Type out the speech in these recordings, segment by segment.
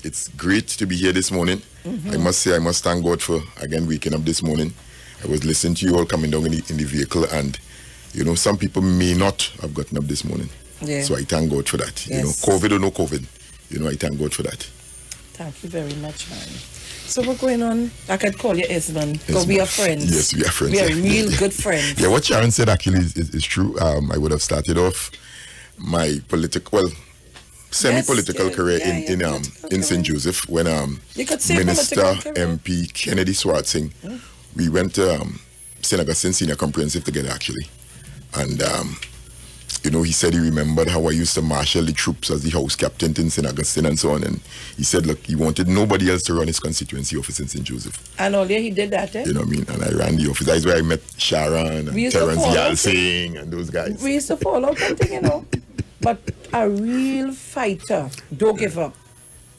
It's great to be here this morning. I must say, I must thank God for, again, waking up this morning. I was listening to you all coming down in the vehicle, and, you know, some people may not have gotten up this morning. Yeah. So I thank God for that. Yes. You know, COVID or no COVID, you know, I thank God for that. Thank you very much, man. So we're going on, I could call you Esmond, because we are friends. Yes, we are friends. We are real good friends. Yeah, what Sharon said actually is true. I would have started off my semi-political career in St. Joseph when Minister MP Kennedy Swartzing, we went to St. Augustine Senior Comprehensive together actually. And, you know, he said he remembered how I used to marshal the troops as the house captain in St. Augustine and so on. And he said, look, he wanted nobody else to run his constituency office in St. Joseph. And earlier he did that, eh? You know what I mean? And I ran the office. That's where I met Sharon and Terence Yalsing and those guys. We used to fall out something, you know. But a real fighter, don't give up.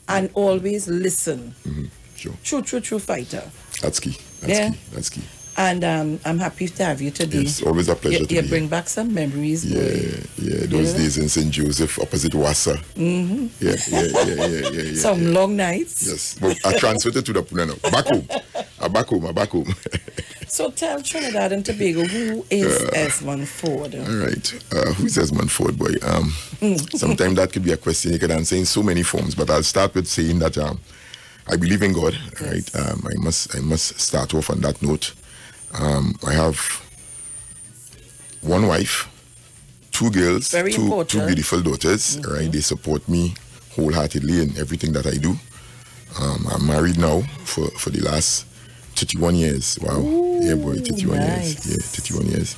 And always listen. Sure. True fighter. That's key. That's key. And I'm happy to have you today. It's always a pleasure to be here. You bring back some memories. Yeah, those days in St. Joseph, opposite Wassa. Yeah. Some long nights. Yes, but I transferred to Tunapuna now. Back home. So tell Trinidad and Tobago, who is Esmond Forde? All right, who's Esmond Forde, boy? Sometimes that could be a question you could answer in so many forms, but I'll start with saying that I believe in God, right? I must start off on that note. I have one wife, two girls, two beautiful daughters, right? They support me wholeheartedly in everything that I do. I'm married now for the last 31 years. Wow. Ooh, yeah, boy, 31 nice. years. Yeah, 31 years.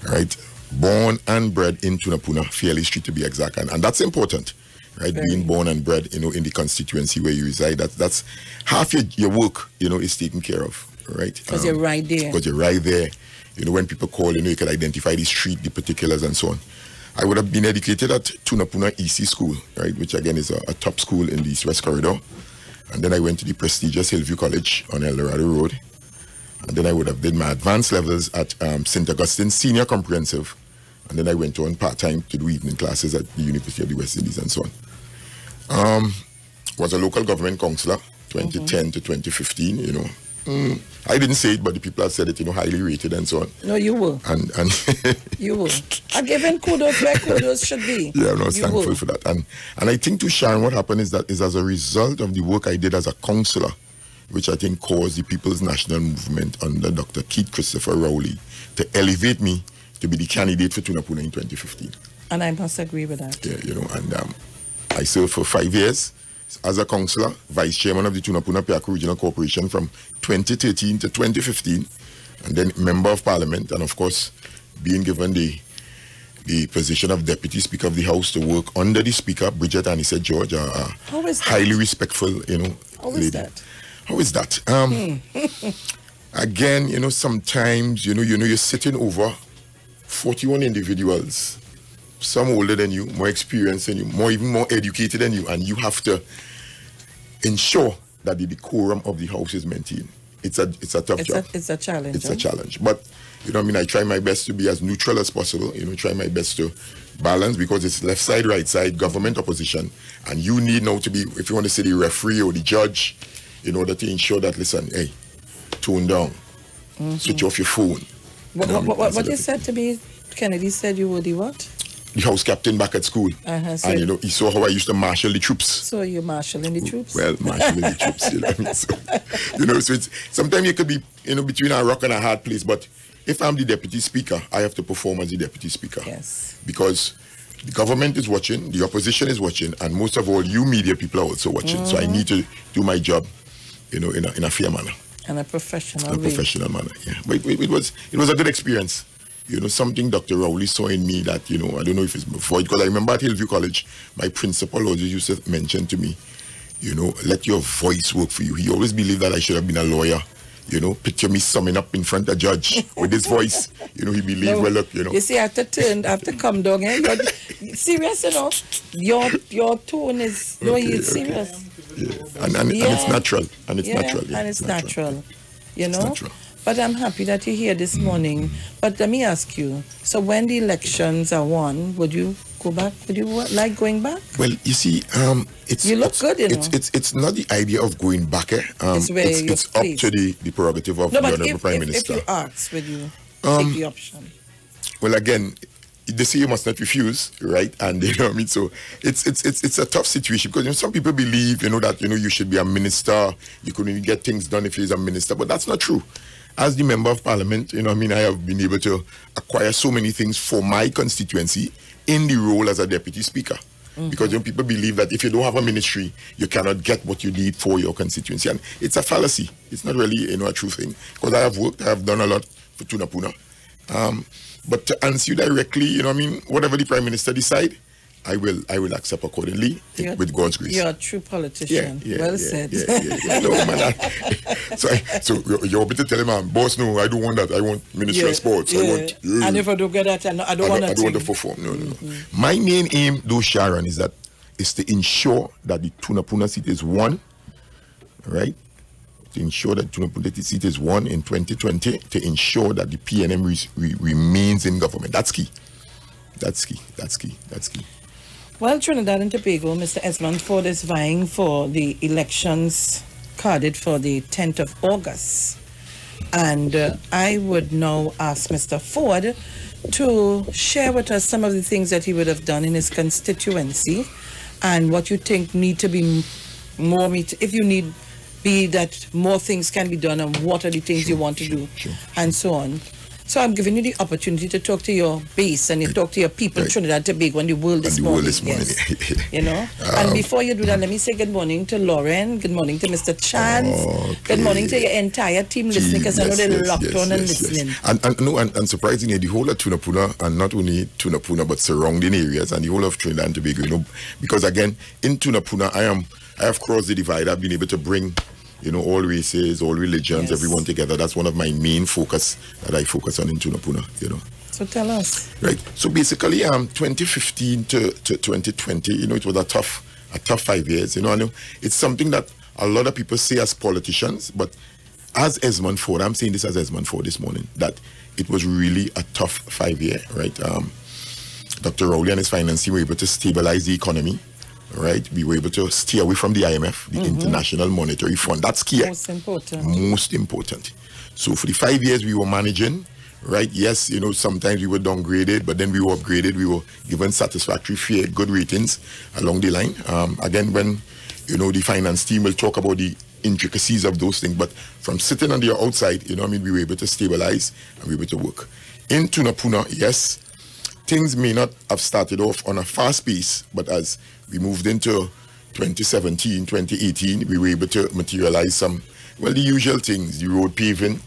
Right? Born and bred in Tunapuna, Fairley Street to be exact. And that's important, right? Being born and bred, you know, in the constituency where you reside. That's half your work, you know, is taken care of. Right, because you're right there. Because you're right there. You know, when people call, you know, you can identify the street, the particulars, and so on. I would have been educated at Tunapuna EC School, right, which again is a top school in the East-West Corridor. And then I went to the prestigious Hillview College on El Dorado Road. And then I would have did my advanced levels at St. Augustine Senior Comprehensive. And then I went on part-time to do evening classes at the University of the West Indies and so on. Was a local government councillor, 2010 to 2015, you know. I didn't say it, but the people have said it, you know, highly rated and so on. No, you will. And you will. I'm giving kudos where kudos should be. Yeah, I was thankful for that. And I think to Sharon, what happened is as a result of the work I did as a councillor, which I think caused the People's National Movement under Dr. Keith Christopher Rowley to elevate me to be the candidate for Tunapuna in 2015. And I must agree with that. Yeah, you know, and I served for 5 years as a councillor, vice chairman of the Tunapuna Piaku Regional Corporation from 2013 to 2015, and then member of parliament, and of course, being given the position of deputy speaker of the house to work under the speaker, Bridget Anissa George, a highly respectful, you know, lady. How is that? Again, you know, sometimes, you know, you're sitting over 41 individuals, some older than you, more experienced than you, even more educated than you, and you have to ensure that the decorum of the house is maintained. It's a tough job. It's a challenge. It's a challenge. But, you know what I mean, I try my best to be as neutral as possible, you know, try my best to balance, because it's left side, right side, government, opposition, and you need now to be, if you want to say the referee or the judge, in order to ensure that, listen, hey, tone down, switch off your phone. What you said to me, Kennedy said you were the what? The house captain back at school. So and, you know, he saw how I used to marshal the troops. So you're marshalling the troops? Well, marshalling the troops, you know what I mean? So, you know, so it's, sometimes you could be, you know, between a rock and a hard place, but if I'm the deputy speaker, I have to perform as the deputy speaker. Yes. Because the government is watching, the opposition is watching, and most of all, you media people are also watching. So I need to do my job, you know, in a fair manner. And a professional way. In a professional manner, yeah. But it was a good experience. You know, something Dr. Rowley saw in me that, you know, I don't know if it's before, because I remember at Hillview College, my principal always used to mention to me, you know, let your voice work for you. He always believed that I should have been a lawyer. You know, picture me summing up in front of a judge with his voice. You know, he believed, well, look, you know. You see, I have to come down, eh? You're serious, you know? Your tone is, you're serious. Yeah. And it's natural. And it's natural. Yeah. And it's natural. You know? It's natural. But I'm happy that you're here this morning. But let me ask you, so when the elections are won, would you go back? Would you like going back? Well, you see, you look good, you know. It's not the idea of going back. It's up to the prerogative of the Honourable Prime Minister. If you ask, would you take the option? Well, again, they say you must not refuse, right? And you know what I mean. So it's a tough situation because some people believe that you should be a minister. You couldn't even get things done if you're a minister, but that's not true. As the member of parliament, I have been able to acquire so many things for my constituency in the role as a deputy speaker. Because people believe that if you don't have a ministry, you cannot get what you need for your constituency. And it's a fallacy. It's not really a true thing. Because I have worked, I have done a lot for Tunapuna. But to answer you directly, whatever the Prime Minister decide, I will accept accordingly with God's grace. You're a true politician. Well said. No, man, so you want me to tell him, boss, no, I don't want that. I want Ministry of Sports. I want. And if I don't get that, I don't want to perform. No. My main aim, though, Sharon, is to ensure that the Tunapuna seat is won, right? To ensure that Tunapuna seat is won in 2020, to ensure that the PNM remains in government. That's key. That's key. Well, Trinidad and Tobago, Mr. Esmond Forde is vying for the elections carded for the 10th of August. And I would now ask Mr. Forde to share with us some of the things that he would have done in his constituency and what you think need to be more, if you need be that more things can be done and what are the things you want to do and so on. So I'm giving you the opportunity to talk to your base and you talk to your people in Trinidad and Tobago and the world this morning. Yes. And before you do that, let me say good morning to Lauren, good morning to Mr. Chance, good morning to your entire team listening, because I know they're locked on and listening. And surprisingly, the whole of Tunapuna, and not only Tunapuna but surrounding areas and the whole of Trinidad and Tobago, because again, in Tunapuna, I have crossed the divide. I've been able to bring all races, all religions, everyone together. That's one of my main focus that I focus on in Tunapuna, So tell us. Right. So basically, 2015 to 2020, it was a tough 5 years. I know it's something that a lot of people say as politicians, but as Esmond Forde, I'm saying this as Esmond Forde this morning, that it was really a tough 5 year, right? Dr. Rowley and his finance team were able to stabilize the economy. Right, we were able to stay away from the IMF, the International Monetary Fund. That's key. Most important. So for the 5 years we were managing, right? Yes, sometimes we were downgraded, but then we were upgraded. We were given satisfactory, fair, good ratings along the line. Again, when the finance team will talk about the intricacies of those things, but from sitting on the outside, we were able to stabilize and we were able to work. In Tunapuna, yes, things may not have started off on a fast pace, but as we moved into 2017, 2018, we were able to materialize some, the usual things, the road paving.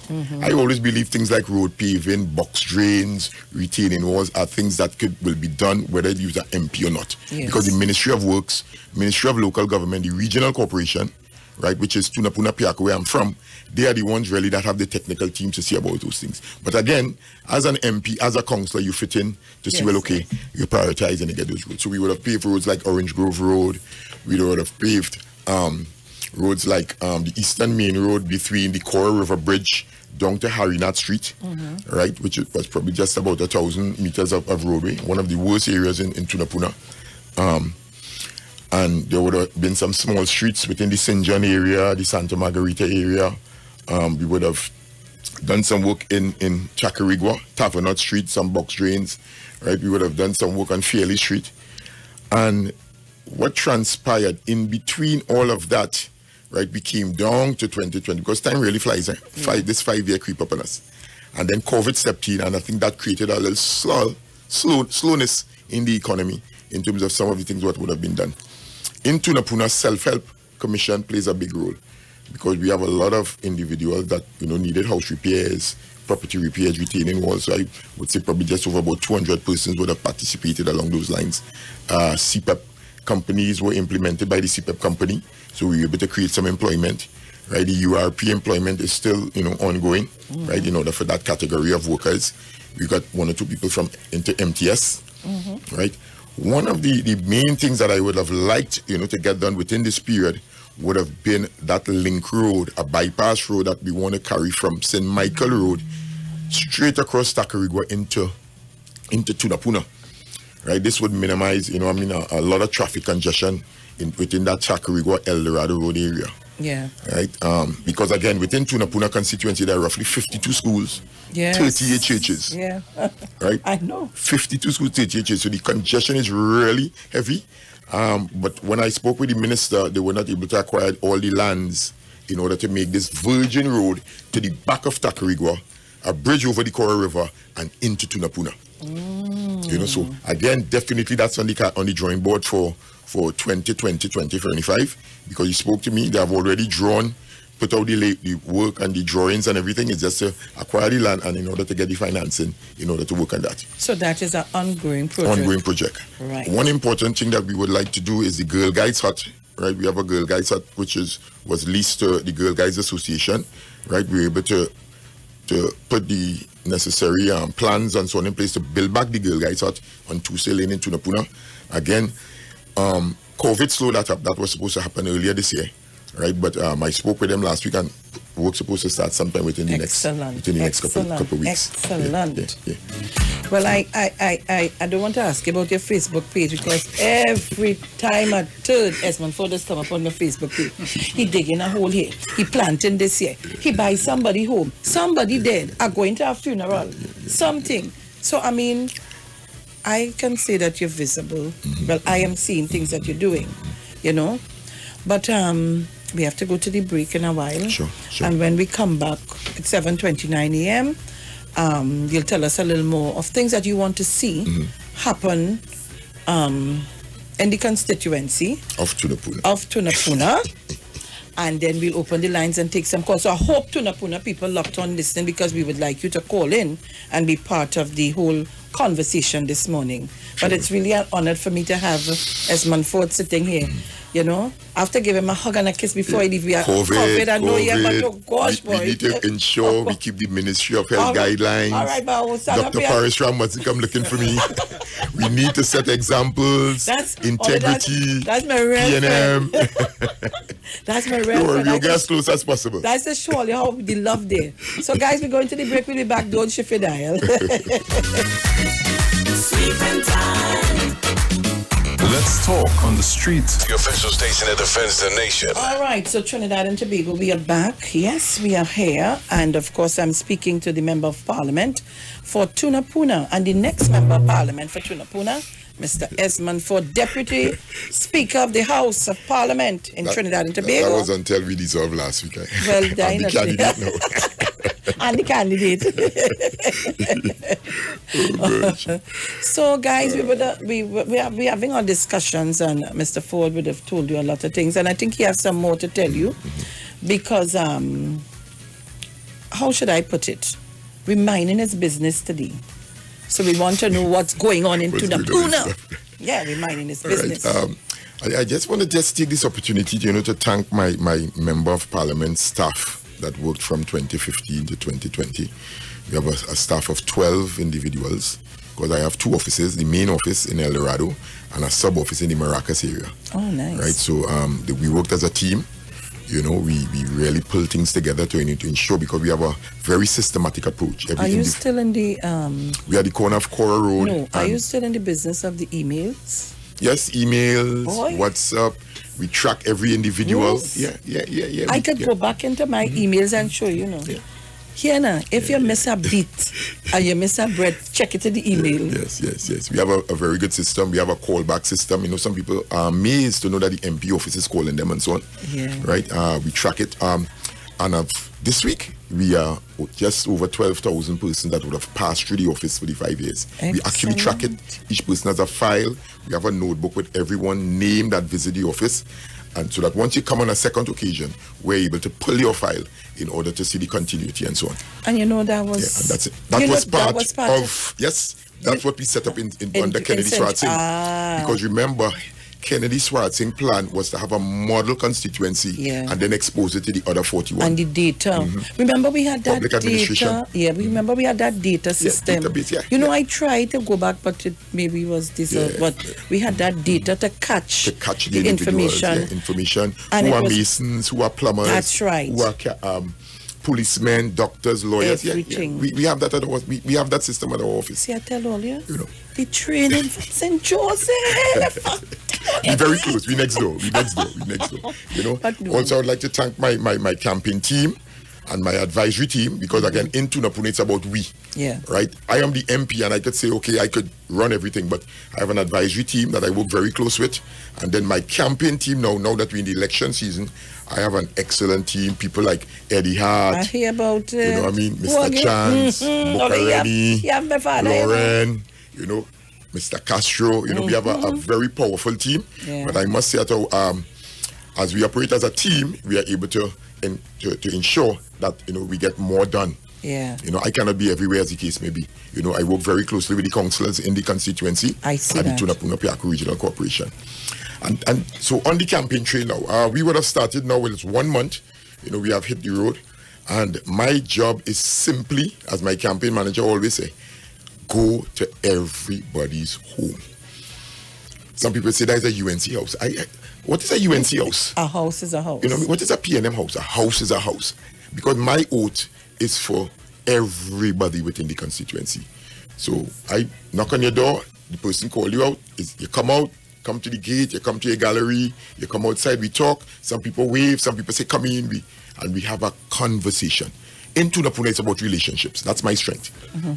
I always believe things like road paving, box drains, retaining walls are things that will be done whether you use an MP or not. Because the Ministry of Works, Ministry of Local Government, the regional corporation, right, which is Tunapuna, Piaka, where I'm from, they are the ones really that have the technical team to see about those things. But again, as an MP, as a councillor, you fit in to see, you prioritize and you get those roads. So we would have paved roads like Orange Grove Road. We would have paved roads like the Eastern Main Road between the Cora River Bridge down to Harinat Street, right, which was probably just about 1,000 meters of roadway, one of the worst areas in Tunapuna. And there would have been some small streets within the St. John area, the Santa Margarita area. We would have done some work in Chacarigua, Tavanot Street, some box drains, right? We would have done some work on Fairley Street. And what transpired in between all of that, right, we came down to 2020, because time really flies, this 5 year creep up on us. And then COVID stepped in, and I think that created a little slowness in the economy in terms of some of the things what would have been done. In Tunapuna, Self-Help Commission plays a big role, because we have a lot of individuals that needed house repairs, property repairs, retaining walls. So I would say probably just over about 200 persons would have participated along those lines. CPEP companies were implemented by the CPEP company, so we were able to create some employment. Right, the URP employment is still ongoing. Right, in order for that category of workers, we got 1 or 2 people into MTS. Right. One of the main things that I would have liked, to get done within this period would have been that link road, a bypass road that we want to carry from St. Michael Road straight across Tacarigua into Tunapuna. right? This would minimize, a lot of traffic congestion within that Chacarigua El Dorado Road area. Yeah. Right? Because again, within Tunapuna constituency, there are roughly 52 schools, 38 churches. Yeah. Right? I know. 52 schools, 38 churches. So the congestion is really heavy. But when I spoke with the minister, they were not able to acquire all the lands in order to make this virgin road to the back of Chacarigua, a bridge over the Kora River, and into Tunapuna. So again, definitely that's on the drawing board for 2020, 2025, because you spoke to me, they have already put out the work and the drawings and everything. It's just to acquire the land and in order to get the financing in order to work on that. So that is an ongoing project. Ongoing project. Right. One important thing that we would like to do is the Girl Guides Hut. Right, we have a Girl Guides Hut which was leased to the Girl Guides Association. Right, we're able to put the necessary plans and so on in place to build back the Girl Guides Hut on Tuesday Lane in Tunapuna. Again, COVID slowed that up. That was supposed to happen earlier this year, right? But I spoke with them last week, and work's supposed to start sometime within the next couple of weeks. Excellent. Yeah. Well, I don't want to ask you about your Facebook page, because every time I turn Esmond Forde come up on my Facebook page, he digging a hole here, he planting this here, he buys somebody home, somebody dead, are going to a funeral, something. So I mean, I can say that you're visible. Well, I am seeing things that you're doing, But we have to go to the break in a while. Sure. And when we come back at 7:29 a.m., you'll tell us a little more of things that you want to see happen in the constituency of Tunapuna. And then we'll open the lines and take some calls. So I hope Tunapuna people locked on listening, because we would like you to call in and be part of the whole conversation this morning. But it's really an honor for me to have Esmond Forde sitting here. After giving him a hug and a kiss before I leave, we are COVID, I know, but oh gosh, boy. We need to ensure we keep the Ministry of Health guidelines. All right, but Dr. Parishram must come looking for me. We need to set examples. Integrity. That's my reference. PNM. That's my reference. We'll get as close as possible. That's the surely how the love there. So guys, we're going to the break. We'll be back. Don't shift your dial. Sleeping time. Let's talk on the street. The official station that defends the nation. All right, so Trinidad and Tobago, we are back. Yes, we are here. And of course, I'm speaking to the Member of Parliament for Tunapuna. And the next Member of Parliament for Tunapuna, Mr. Esmond Forde, Deputy Speaker of the House of Parliament in Trinidad and Tobago. That was until we dissolved last week. Well, I'm the candidate now. And the candidate. So, guys, we're having our discussions, and Mr. Forde would have told you a lot of things, and I think he has some more to tell you, because how should I put it? We're minding his business today, so we want to know what's going on in Tunapuna. Yeah, we're minding his business. Right. I just want to take this opportunity, to thank my Member of Parliament staff that worked from 2015 to 2020. We have a staff of 12 individuals, because I have two offices, the main office in El Dorado and a sub-office in the Maracas area. Oh, nice. Right, so we worked as a team. We really pull things together to ensure, because we have a very systematic approach. Are you still in the... We are the corner of Kora Road. No, are you still in the business of the emails? Yes, emails, Boy. WhatsApp. We track every individual. Yes. Yeah. I could go back into my emails and show you, Yeah. Here now, if you miss a beat and you miss a bread, check it in the email. Yes. We have a very good system. We have a callback system. Some people are amazed to know that the MP office is calling them and so on. Yeah. Right? We track it. And this week, we are just over 12,000 persons that would have passed through the office for the 5 years. Excellent. We actually track it. Each person has a file. We have a notebook with everyone named that visit the office. And so that once you come on a second occasion, we're able to pull your file in order to see the continuity and so on. And that was... Yeah, and that's it. That was part of... Yes, that's what we set up under Kennedy Swartzing. Because remember, Kennedy Swartzing plan was to have a model constituency and then expose it to the other 41. And the data. Remember we had that Public administration. data. Yeah, remember we had that data system. Database, I tried to go back, but it maybe was this. But we had that data to catch the information. Information. And who are masons, who are plumbers. That's right. Who are policemen, doctors, lawyers. Everything. We have that at our, we have that system at our office. See, I tell all you. You know. The training for St. Joseph. We're very close. We next door. We next door. You know. Also, I would like to thank my campaign team and my advisory team, because again, in Tunapuna, it's about we. Yeah. Right? I am the MP and I could say, okay, I could run everything, but I have an advisory team that I work very close with. And then my campaign team now that we're in the election season, I have an excellent team. People like Eddie Hart. I hear about... you know what I mean? Mr. Chance, Mokareni, Lauren, you know, Mr. Castro. You know, we have a very powerful team. Yeah. But I must say that as we operate as a team, we are able to ensure that, you know, we get more done. Yeah. You know, I cannot be everywhere as the case may be. You know, I work very closely with the councillors in the constituency. I see at that. the Tunapuna Piaku Regional Corporation. And so on the campaign trail now, we would have started now, it's 1 month. You know, we have hit the road. And my job is simply, as my campaign manager always say, go to everybody's home. Some people say that is a UNC house. What is a UNC house? A house is a house. You know, what is a PNM house? A house is a house. Because my oath is for everybody within the constituency. So I knock on your door, the person call you out, you come out, come to the gate, you come to your gallery, you come outside, we talk, some people wave, some people say come in, and we have a conversation. In Tunapuna, it's about relationships. That's my strength,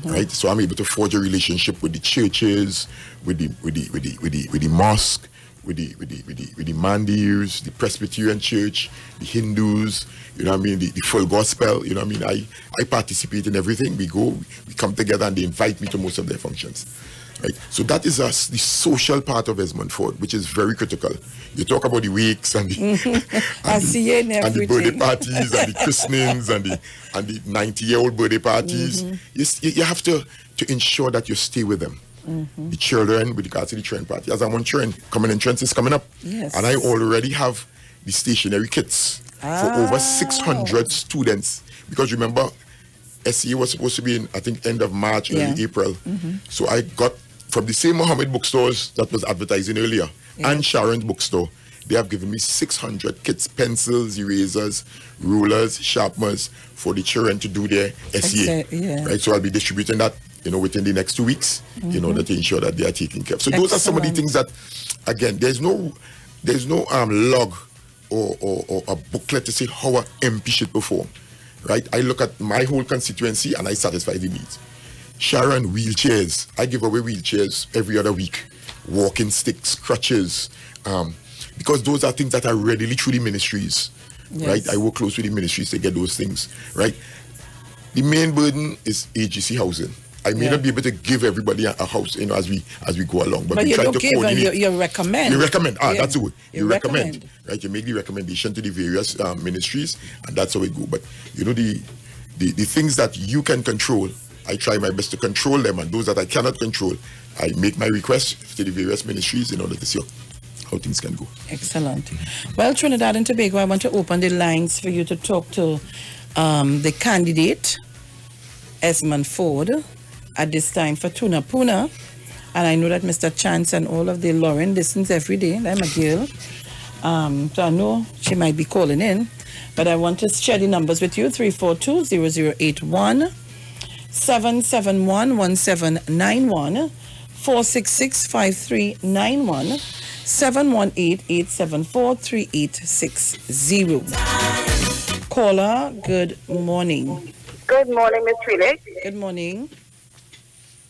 right? So I'm able to forge a relationship with the churches, with the mosque, with the Mandirs, the Presbyterian Church, the Hindus, you know what I mean, the full gospel, you know what I mean. I participate in everything. We go, we come together, and they invite me to most of their functions. Right? So that is the social part of Esmond Forde, which is very critical. You talk about the wakes and the, and the birthday parties and the christenings and the 90-year-old birthday parties. You have to ensure that you stay with them. The children, with regards to the trend party. As I'm on trend, common entrance is coming up. Yes. And I already have the stationary kits for over 600 students. Because remember, SCA was supposed to be in, I think, end of March, early April. So I got from the same Mohammed bookstores that was advertising earlier, and Sharon's bookstore, they have given me 600 kits, pencils, erasers, rulers, sharpeners for the children to do their SCA. Right? So I'll be distributing that, you know, within the next 2 weeks, in order to ensure that they are taken care of. So those are some of the things that, again, there's no log or a booklet to say how an MP should perform. Right? I look at my whole constituency and I satisfy the needs. Sharon, wheelchairs. I give away wheelchairs every other week. Walking sticks, crutches. Because those are things that are readily through the ministries. Right? I work close with the ministries to get those things. Right? The main burden is AGC housing. I may not be able to give everybody a house, you know, as we go along. But we you try don't to give, you recommend. You recommend. That's the word. You recommend. Right? You make the recommendation to the various ministries, and that's how it goes. But you know, the things that you can control, I try my best to control them, and those that I cannot control, I make my request to the various ministries in order to see how things can go. Excellent. Well, Trinidad and Tobago, I want to open the lines for you to talk to the candidate, Esmond Forde, at this time for Tunapuna. And I know that Mr. Chance and all of the Lauren listens every day. I'm a girl. So I know she might be calling in. But I want to share the numbers with you. 342-0081, 771-1791, 466-5391, 718-874-3860. Caller, good morning. Good morning, Ms. Felix. Good morning.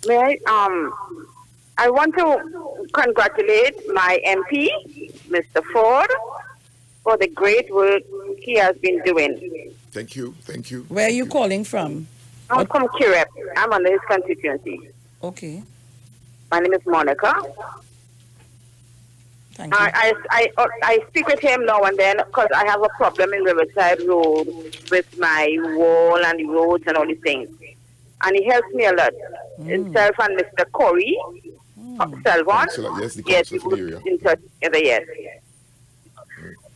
May I want to congratulate my MP, Mr. Forde, for the great work he has been doing. Thank you. Thank you. Where are you calling from? I'm from Kirep. I'm under his constituency. Okay. My name is Monica. Thank you. I speak with him now and then because I have a problem in Riverside Road with my wall and the roads and all these things. And he helps me a lot. Himself and Mr. Corey, Selvon. Yes, the yes, council for the area. In touch together, yes.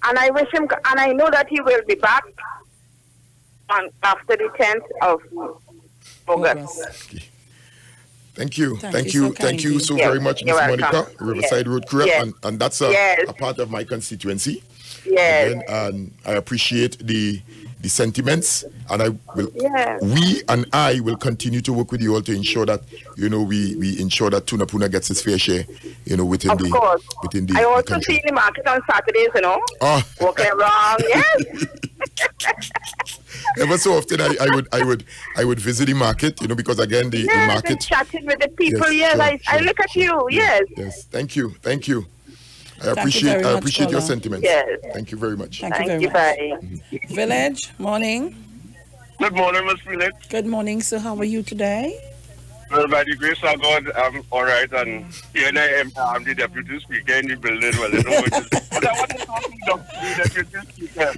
And I wish him, and I know that he will be back on after the 10th of August. Okay. Thank you. Thank you you. so Thank you kindly. so Yes, very much, Ms. you're Monica, welcome. Riverside Road Kirep, Yes. and that's Yes. a part of my constituency. Yes. And I appreciate the the sentiments, and I will continue to work with you all to ensure that we ensure that Tunapuna gets its fair share, within of course. I also see the market on Saturdays, walking around. Yes. Ever so often, I would visit the market, because again the market. Chatting with the people. Yes, I look at you. Yes. Yes. Thank you. I appreciate your sentiments. Yes. Thank you very much. Thank you very much. Village, morning. Good morning, Ms. Felix. Good morning, sir. How are you today? Well, by the grace of God, I'm all right. And PNM, I'm the deputy speaker in the building. Well, but I want to talk to the deputy speaker.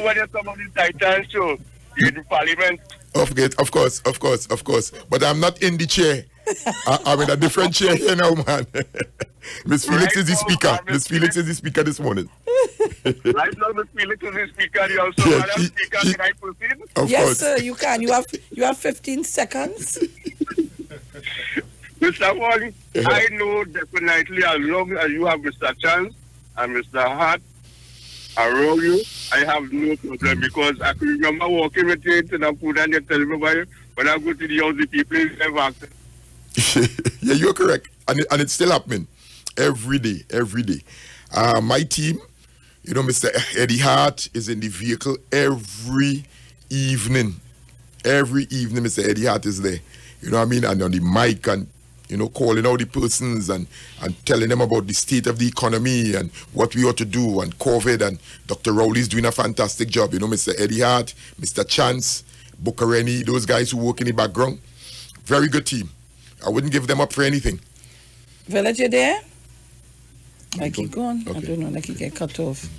When there's some of the titles too in the parliament. Of course. But I'm not in the chair. I'm in a different chair here now, man. Miss Felix is the speaker. Miss Felix is the speaker this morning. Right now, Miss Felix is the speaker. You also Madam Speaker. Can I proceed? Of yes, course. sir. You can. You have 15 seconds. Mr. Wally, I know definitely as long as you have Mr. Chance and Mr. Hart around you, I have no problem because I can remember walking with you to Tunapuna and you tell me about it. When I go to the house, the people never ask. Yeah, you're correct. And it's still happening every day. My team, Mr. Eddie Hart is in the vehicle every evening. Mr. Eddie Hart is there. And on the mic and, calling out the persons and telling them about the state of the economy and what we ought to do and COVID. And Dr. Rowley's doing a fantastic job. Mr. Eddie Hart, Mr. Chance, Bukareni, those guys who work in the background. Very good team. I wouldn't give them up for anything. Village, you there? I keep going. Okay. I don't know, like he get cut off.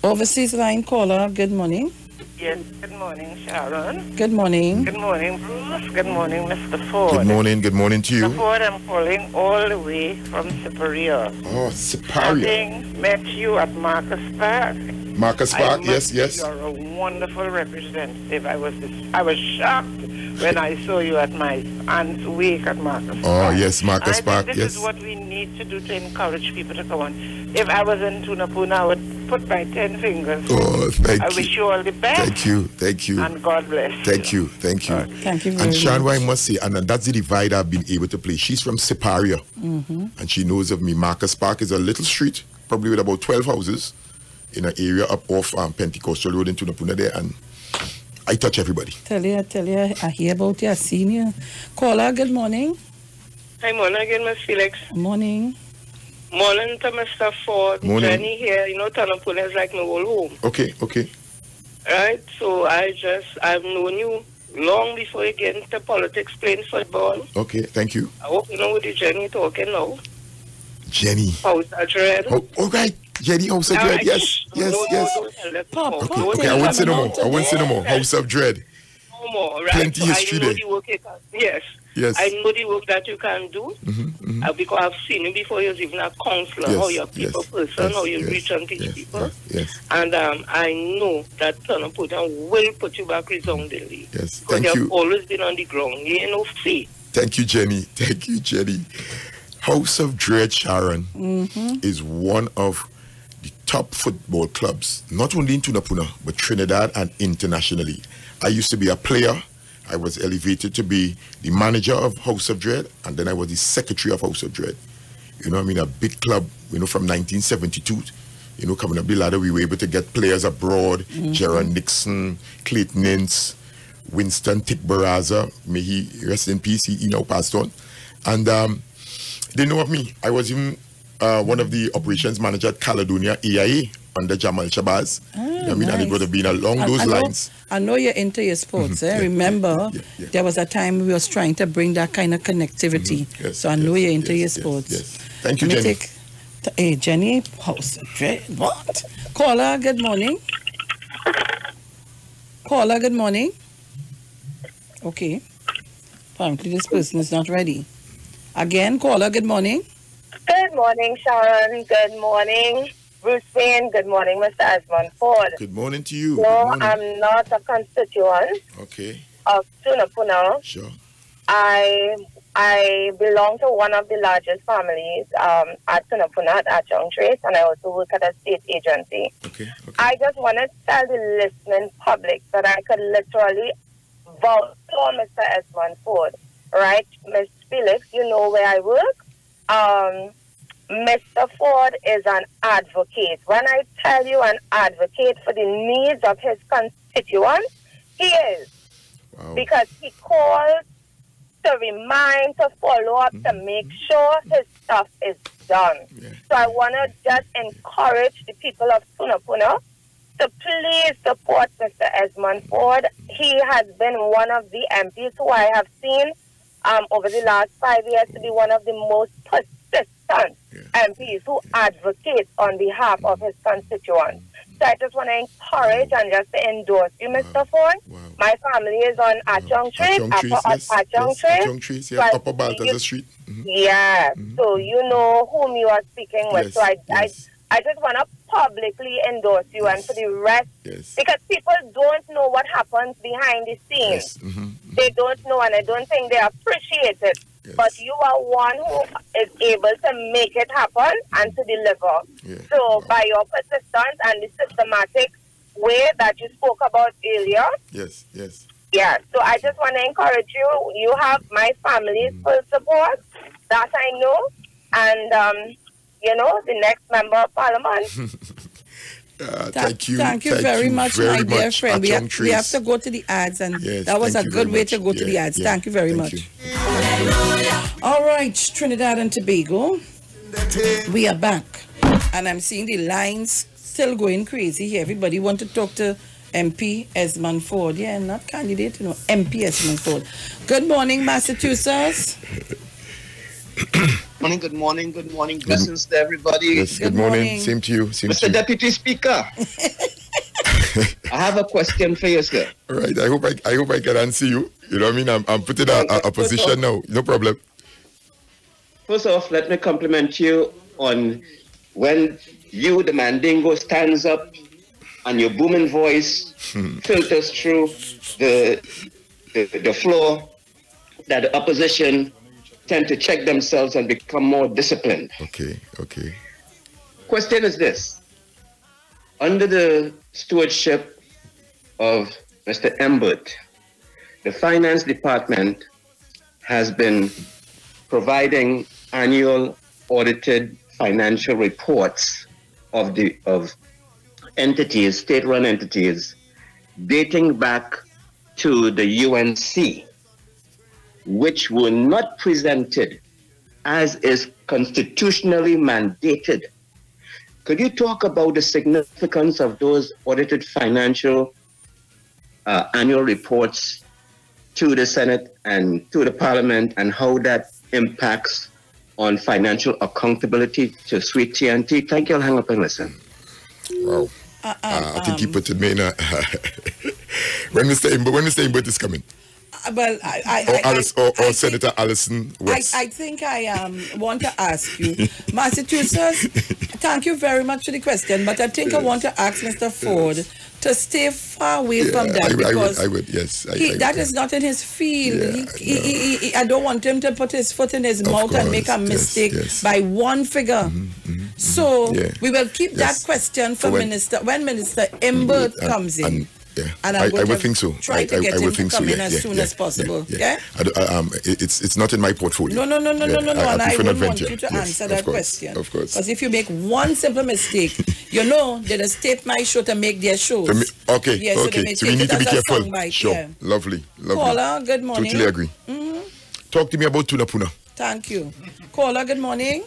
Overseas line caller, good morning. Yes, good morning, Sharon. Good morning. Good morning, Bruce. Good morning, Mr. Forde. Good morning to you. Mr. Forde, I'm calling all the way from Superior. Oh, Superior. Having met you at Marcus Park. Marcus Park, yes. You're a wonderful representative. I was shocked when I saw you at my aunt's wake at Marcus Park. Oh, yes, Marcus Park, this yes. is what we need to do to encourage people to come on. If I was in Tunapuna, I would put my 10 fingers. Oh, thank you. I wish you all the best. Thank you. And God bless. Thank you. Thank you very And Sean, much. I must say, and that's the divide I've been able to play. She's from Superior, and she knows of me. Marcus Park is a little street, probably with about 12 houses, in an area up off Pentecostal Road in Tunapuna there, and I touch everybody. Tell you, I hear about you, I seen you. Caller, good morning. Hi, morning again, Ms. Felix. Morning. Morning to Mr. Forde. Morning. Jenny here. Tunapuna is like my whole home. Okay. Right? So I've known you long before you get into politics playing football. Okay, thank you. I hope you know what the Jenny talking now. Jenny. House of Dread. Oh, all right. Jenny, House of Dread. Yes. Papa. Okay, I won't say no more. House of Dread. No more, right? Plenty so history I know there. the work Yes. I know the work that you can do because I've seen you before you're even a counselor, how you're a people person, how you reach and teach people. Yes. And I know that Tunapuna will put you back resoundingly. Yes. Because Thank you. you've always been on the ground. You ain't no faith. Thank you, Jenny. House of Dread, Sharon, is one of the top football clubs, not only in Tunapuna, but Trinidad and internationally. I used to be a player. I was elevated to be the manager of House of Dread, and then I was the secretary of House of Dread. A big club, from 1972. Coming up the ladder, we were able to get players abroad, Gerard Nixon, Clayton Ince, Winston Tick Baraza, may he rest in peace, he now passed on. And they know of me. I was even one of the operations manager at Caledonia AIA under Jamal Shabazz. And it would have been along those lines. I know you're into your sports. Remember, there was a time we was trying to bring that kind of connectivity. So I know you're into your sports. Yes. Thank you, Jenny. Hey, Jenny, House of Dread. What? Caller, good morning. Caller, good morning. Okay. Apparently this person is not ready. Again, caller, good morning. Good morning, Sharon. Good morning, Bruce Wayne. Good morning, Mr. Esmond Forde. Good morning to you. No, I'm not a constituent of Tunapuna. Sure. I I belong to one of the largest families at Tunapuna at Young Trace, and I also work at a state agency. Okay. I just want to tell the listening public that I could literally vouch for Mr. Esmond Forde, right? Miss Felix, you know where I work. Mr. Forde is an advocate. When I tell you an advocate for the needs of his constituents, he is. Wow. Because he calls to remind, to follow up, to make sure his stuff is done. Yeah. So I want to just encourage the people of Tunapuna to please support Mr. Esmond Forde. He has been one of the MPs who I have seen over the last 5 years to be one of the most persistent MPs who advocate on behalf of his constituents. So I just want to encourage and just to endorse you, Mr. Forde. Wow. My family is on Atchong Trace, Atchong Trace, yeah, so Upper Balthazar Street. Yeah, so you know whom you are speaking with. Yes, So I just want to publicly endorse you and for the rest, because people don't know what happens behind the scenes. They don't know, and I don't think they appreciate it. But you are one who is able to make it happen and to deliver. So by your persistence and the systematic way that you spoke about earlier. Yeah, so I just want to encourage you. You have my family's full support. That I know. And, you know, the next member of parliament. Thank you. Thank you very much, my dear friend. We have to go to the ads, and that was a good way to go to the ads. Thank you very much. All right, Trinidad and Tobago, we are back, and I'm seeing the lines still going crazy here. Everybody want to talk to MP Esmond Forde. Yeah, not candidate, you know, MP Esmond Forde. Good morning, Massachusetts. Good morning. Blessings to everybody. Yes, good morning. Same to you. Mr. Deputy Speaker, I have a question for you, sir. All right, I hope I can answer you. You know what I mean? I'm putting a position now. No problem. First off, let me compliment you on when you, the Mandingo, stands up and your booming voice filters through the floor, that the opposition tend to check themselves and become more disciplined. Okay. Question is this. Under the stewardship of Mr. Esmond, the Finance Department has been providing annual audited financial reports of entities, state-run entities, dating back to the UNC, which were not presented as is constitutionally mandated. Could you talk about the significance of those audited financial annual reports to the Senate and to the Parliament, and how that impacts on financial accountability to Sweet TNT? Thank you. I'll hang up and listen. Wow. I think he put it in a when Mr. Esmond is coming. Well, or Senator Allison West. I think I want to ask you, Massachusetts, thank you very much for the question, but I think I want to ask Mr. Forde to stay far away from that, because I would, yes. That is not in his field. I don't want him to put his foot in his mouth and make a mistake by one figure. So we will keep that question for when Minister Esmond comes in. And I would think so. Try to get him to come in as soon as possible. It's not in my portfolio. No. And I wouldn't want you to answer that question. Of course. Because if you make one simple mistake, you know, they just tape my show to make their shows. Okay. So we need to be careful. Sure. Yeah. Lovely. Caller, good morning. Totally agree. Talk to me about Tunapuna. Thank you. Caller, good morning.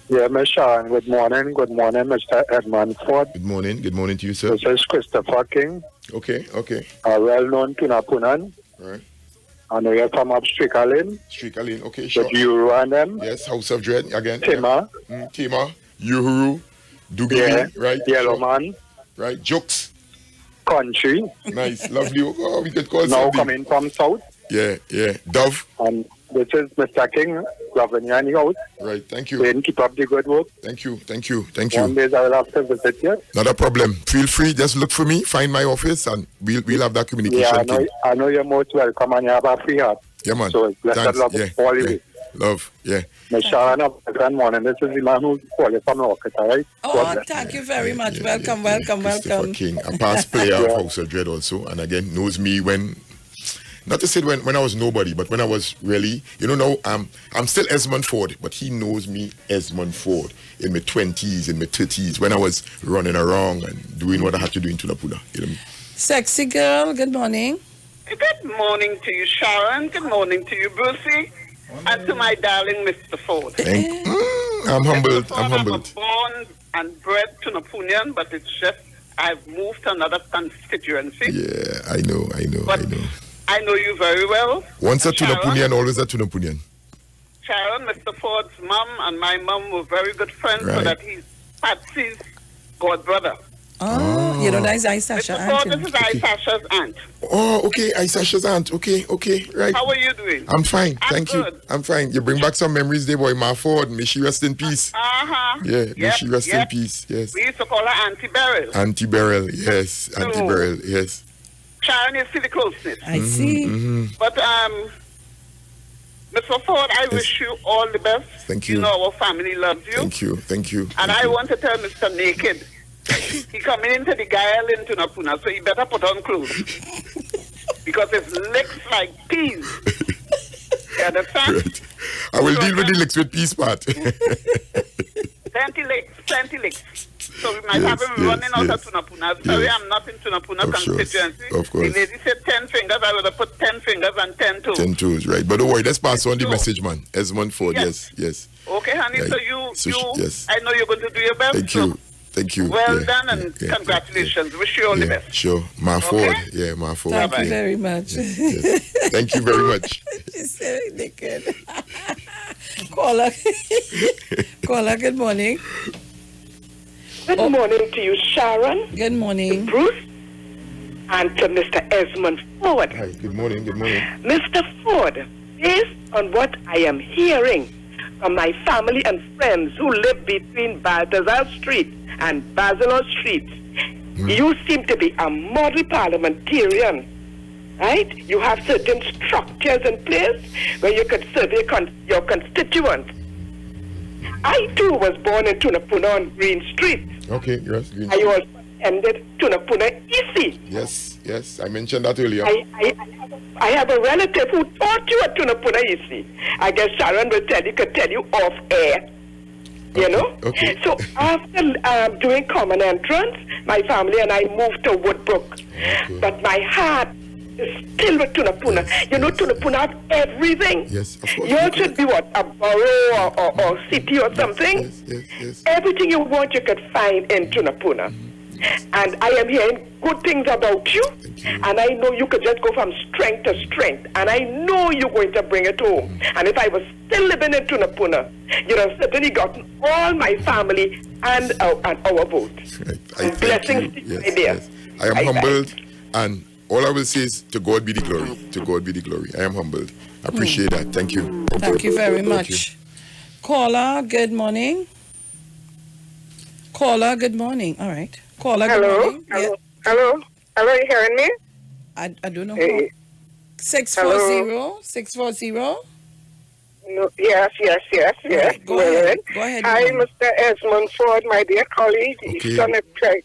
Yeah, Ms. Sharon, good morning. Good morning, Mr. Esmond Forde. Good morning. Good morning to you, sir. This is Christopher King. Okay. A well-known Tunapunan. Right. I know you're from up Strickalin. Strickalin, okay, sure. With Uhuru and them. Yes, House of Dread again. Tima. Tima, Uhuru, Dugiri, right? Yellow Man. Right, Jokes. Country. Nice, lovely. Oh, we could call now something. Coming from South. Yeah. Dove. And this is Mr. King, loving you and your house. Right, thank you. Then keep up the good work. Thank you. One day I will have to visit you. Not a problem. Feel free, just look for me, find my office, and we'll have that communication. Yeah, I know you're most welcome and you have a free heart. Yeah, man. So blessed love all you. Love, yeah. Miss Sharon, good morning. This is the man who called you from Rocket, all right? Oh, thank you very much. Welcome. Christopher King, a past player of House of Dread also, and again, knows me when, not to say when I was nobody, but when I was really, now I'm still Esmond Forde, but he knows me Esmond Forde in my 20s, in my 30s, when I was running around and doing what I had to do in Tunapuna. You know me? Sexy girl, good morning. Good morning to you, Sharon. Good morning to you, Brucey. And to my darling Mr. Forde. I'm humbled. I'm I humbled. was born and bred Tunapunian, but it's just I've moved to another constituency. Yeah, I know. I know you very well. Once a Tunapunian, always a Tunapunian. Sharon, Mr. Forde's mom and my mom were very good friends, so Right. that he's Patsy's god brother. Oh, that's Aisasha's Mr. Forde, this is Aisasha's aunt. Oh, okay, Aisasha's aunt. Okay, right. How are you doing? I'm fine, thank you. good. I'm fine. You bring back some memories there, boy. Ma Forde, may she rest in peace. Yeah, may she rest in peace. Yes. We used to call her Auntie Beryl. Auntie Beryl, yes. Auntie Beryl, yes. Sharon, you see the closeness. I see. But Mr. Forde, I wish you all the best. Thank you. You know our family loves you. Thank you. And I want to tell Mr. Naked, he coming into the Gael in Tunapuna, so he better put on clothes. Because his legs like peas. You understand? Right. I will deal with the licks with peace part. Plenty legs. So we might have him running out of Tunapuna. Sorry, I'm not in Tunapuna constituency. Of course. The lady said 10 fingers, I would have put 10 fingers and 10 toes. 10 toes, right. But don't worry, let's pass on the message, man. Esmond Forde, yes. Okay, honey, Right. so you, yes. I know you're going to do your best. Thank you. Well done and congratulations. Wish you all the best. Sure. Ma Forde. Yeah, Ma Forde. Thank you very much. Yes. Thank you very much. She's very naked. Caller, good morning. Good morning to you, Sharon. Good morning. Bruce. And to Mr. Esmond Forde. Hi, good morning. Mr. Forde, based on what I am hearing from my family and friends who live between Balthazar Street and Basilar Street, you seem to be a model parliamentarian, right? You have certain structures in place where you could serve your constituents. I too was born in Tunapuna on Green Street. Okay, yes. Green I also attended Tunapuna EC. Yes, I mentioned that earlier. I have a relative who taught you at Tunapuna EC. I guess Sharon could tell you off air. You know? Okay. So after doing common entrance, my family and I moved to Woodbrook. Okay. But my heart is still with Tunapuna. Tunapuna has everything. Yes, of course. Yours should be what? A borough or city or something? Yes. Everything you want you could find in Tunapuna. And I am hearing good things about you. And I know you could just go from strength to strength. And I know you're going to bring it home. And if I was still living in Tunapuna, you'd have certainly gotten all my family and our vote. Right. Blessings to you, my dear. Yes. I am humbled, and all I will say is, to God be the glory. To God be the glory. I am humbled. I appreciate that. Thank you. Thank you very much. Caller, good morning. Caller, good morning. All right. Caller, good morning. Hello, you hearing me? I don't know. 640. No, yes. Right, go ahead. Hi, Mr. Esmond Forde, my dear colleague. Eastern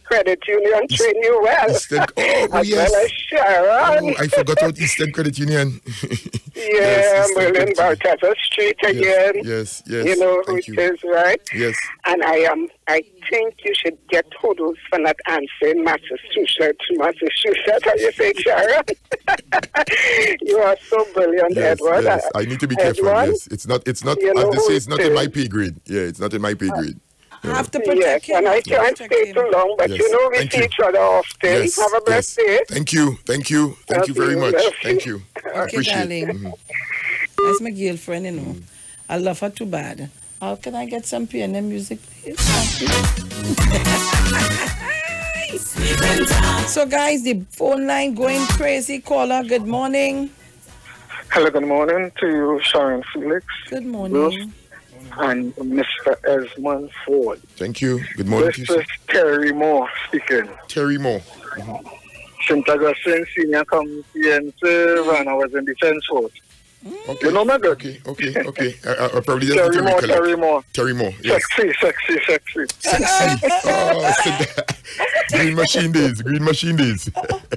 Credit Union train you well. Eastern, as well as Sharon. I forgot about Eastern Credit Union. I'm in Balthazar Street again. Yes. You know who it is, right? Yes. And I think you should get kudos for not answering Massachusetts. How you say, Sharon? You are so brilliant, Edward. Yes. I need to be careful. Edward, Yes. It's not, as they say, it's not in my pay grade. Yeah, it's not in my pay grade. I have to protect him. And I can't stay too long, but we see each other often. Have a blessed day. Thank you very much. Thank you. I appreciate it. That's my girlfriend, I love her too bad. How can I get some PNM music, please? So, guys, the phone line going crazy. Caller, good morning. Hello, good morning to you, Sharon Felix. Good morning. Bruce, and Mr. Esmond Forde. Thank you. Good morning. This is Terry Moore speaking. Terry Moore. St. Augustine Senior Committee and serve, and I was in Defense Force. Okay. You know my good. Okay. I'll probably just Terry need to Moore, recollect. Terry Moore. Terry Moore, yes. Sexy. Oh, Green Machine Days.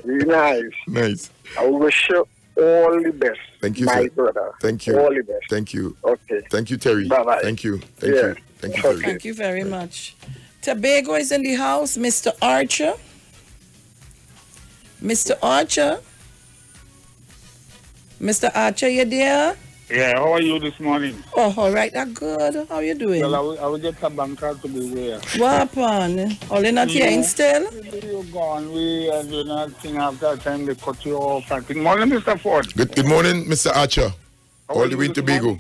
Nice. Nice. I wish you all the best. Thank you, my sir. brother. Thank you. All the best. Thank you. Okay. Thank you, Terry. Bye-bye. Thank you, Yeah. Terry. Thank you very much. Tobago is in the house. Mr. Archer. Mr. Archer, you there? Yeah, how are you this morning? Oh, all right. I'm good. How you doing? Well, I will get a banker to be there. What happened? All in not here still? You're gone. We are doing nothing after time they cut you off. Good morning, Mr. Forde. Good morning, Mr. Archer. All the way in Tobago.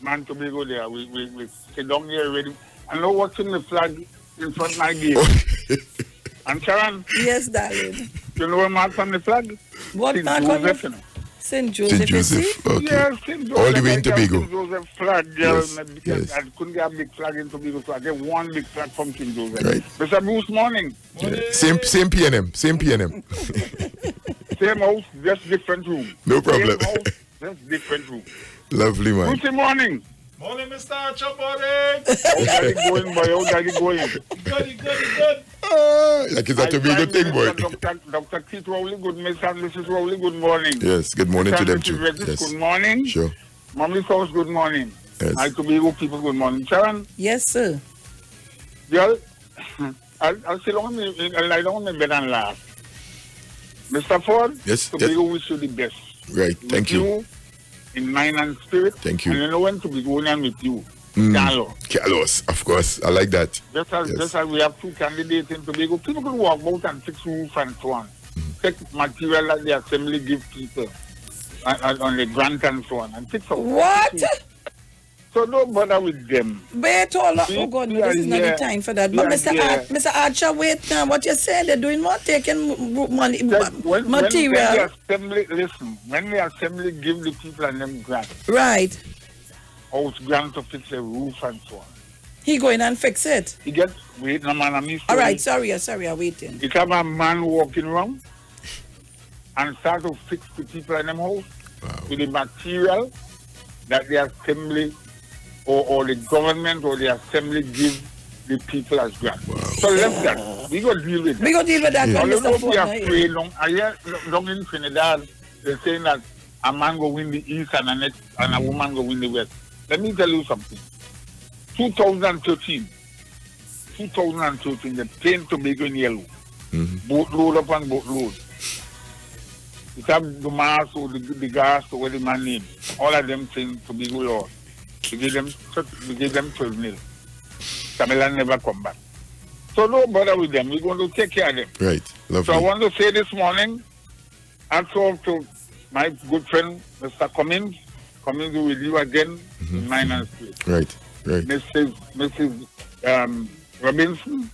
Man, Tobago there. We sit down here ready. I know watching the flag in front of my gate. And Sharon? Yes, darling. You know what mark on the flag? What St. mark on Joseph, the you know? St. Joseph. Okay. Yes, St. Joseph. All the way in Tobago. St. Joseph flag. Yes. Because I couldn't get a big flag in Tobago, so I get one big flag from St. Joseph. Right. Mr. Bruce, morning. Yeah. Same PNM. Same house, just different room. No problem. Same house, just different room. Lovely, man. Good morning. Morning, Mr. Archer, morning. How daddy going, boy? How daddy going? Good. Like it's a Tobago thing, boy. Dr. Keith Rowley, good Miss and Mrs. Rowley, good morning. Yes, good morning to them too. Yes. Yes. Good morning. Sure. Mommy's house, good morning. Yes. My Tobago people, good morning. Sharon? Yes, sir. Girl, I'll sit down and lie down on my bed and laugh. Mr. Forde? Yes. Tobago wish you the best. Right, thank you. In mind and spirit. Thank you. And you know when to be going on with you. Carlos, of course. I like that. Just as we have two candidates in Tobago, people can walk out and fix roof and so on. Take material that the assembly give people on the grant and so on and fix out. What? So don't bother with them. Wait, hold on. Oh, God, no, this is not the time for that. But Mr. Archer, wait now. What you saying? They're doing what? Taking money, material. When the assembly give the people and them grant. Right. House grant to fix the roof and so on. He going and fix it? He gets, wait, no man, I'm all right, sorry, I'm waiting. It have a man walking around and start to fix the people in them house with the material that the assembly or the government or the assembly give the people as grant. So left that. We go deal with that. We go deal with that. I don't know if we are afraid long. I hear long in Trinidad, they're saying that a man go win the east and a woman go win the west. Let me tell you something. 2013, they paint Tobago in yellow. Boatload upon boatload. It have the mass or the gas or what the man name. All of them saying Tobago law. We give them 12 mil. Camilla never come back. So don't bother with them. We're going to take care of them. Right. Lovely. So I want to say this morning, I talked to my good friend, Mr. Cummings with you again in Mine and Spirit. Right. Mrs. Robinson,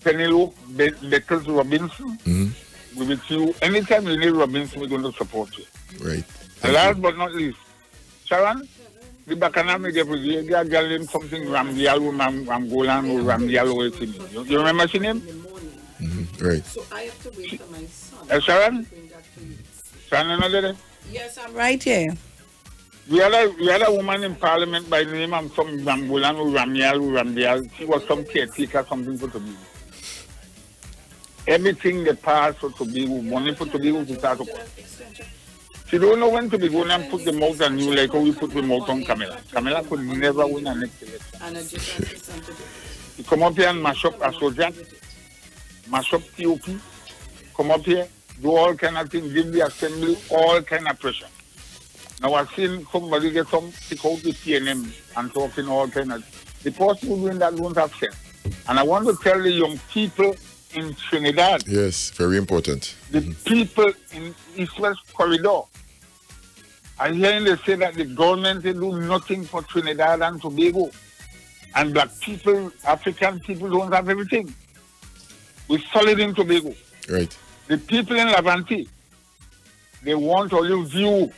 Penelope Beckles Robinson, we with you. Anytime you need Robinson, we're going to support you. Right. And last but not least, Sharon, the Bacanami gave a girl named something Ramdialo, Ramgolan, or Ramdialo. You remember her name? Right. So I have to wait for my son. Sharon? Sharon, another day? Yes, I'm right here. We had a woman in Parliament by the name of some Ramgolan or Ramdial. She was some caretaker, something for Tobago. Everything they passed for Tobago, money for Tobago to start to cost. She don't know when to be going and put them out on you like how we put them out on Camilla. Camilla could never win an next election. You come up here and mash up Associate, mash up TOP, come up here, do all kind of things, give the assembly all kind of pressure. Now I've seen somebody get some pick out the PNM and talking all kind of. The person who doing that won't have sense. And I want to tell the young people in Trinidad. Yes, very important. The people in East-West Corridor. I'm hearing they say that the government they do nothing for Trinidad and Tobago. And black people, African people don't have everything. We're solid in Tobago. Right. The people in Levante, they want Olio view.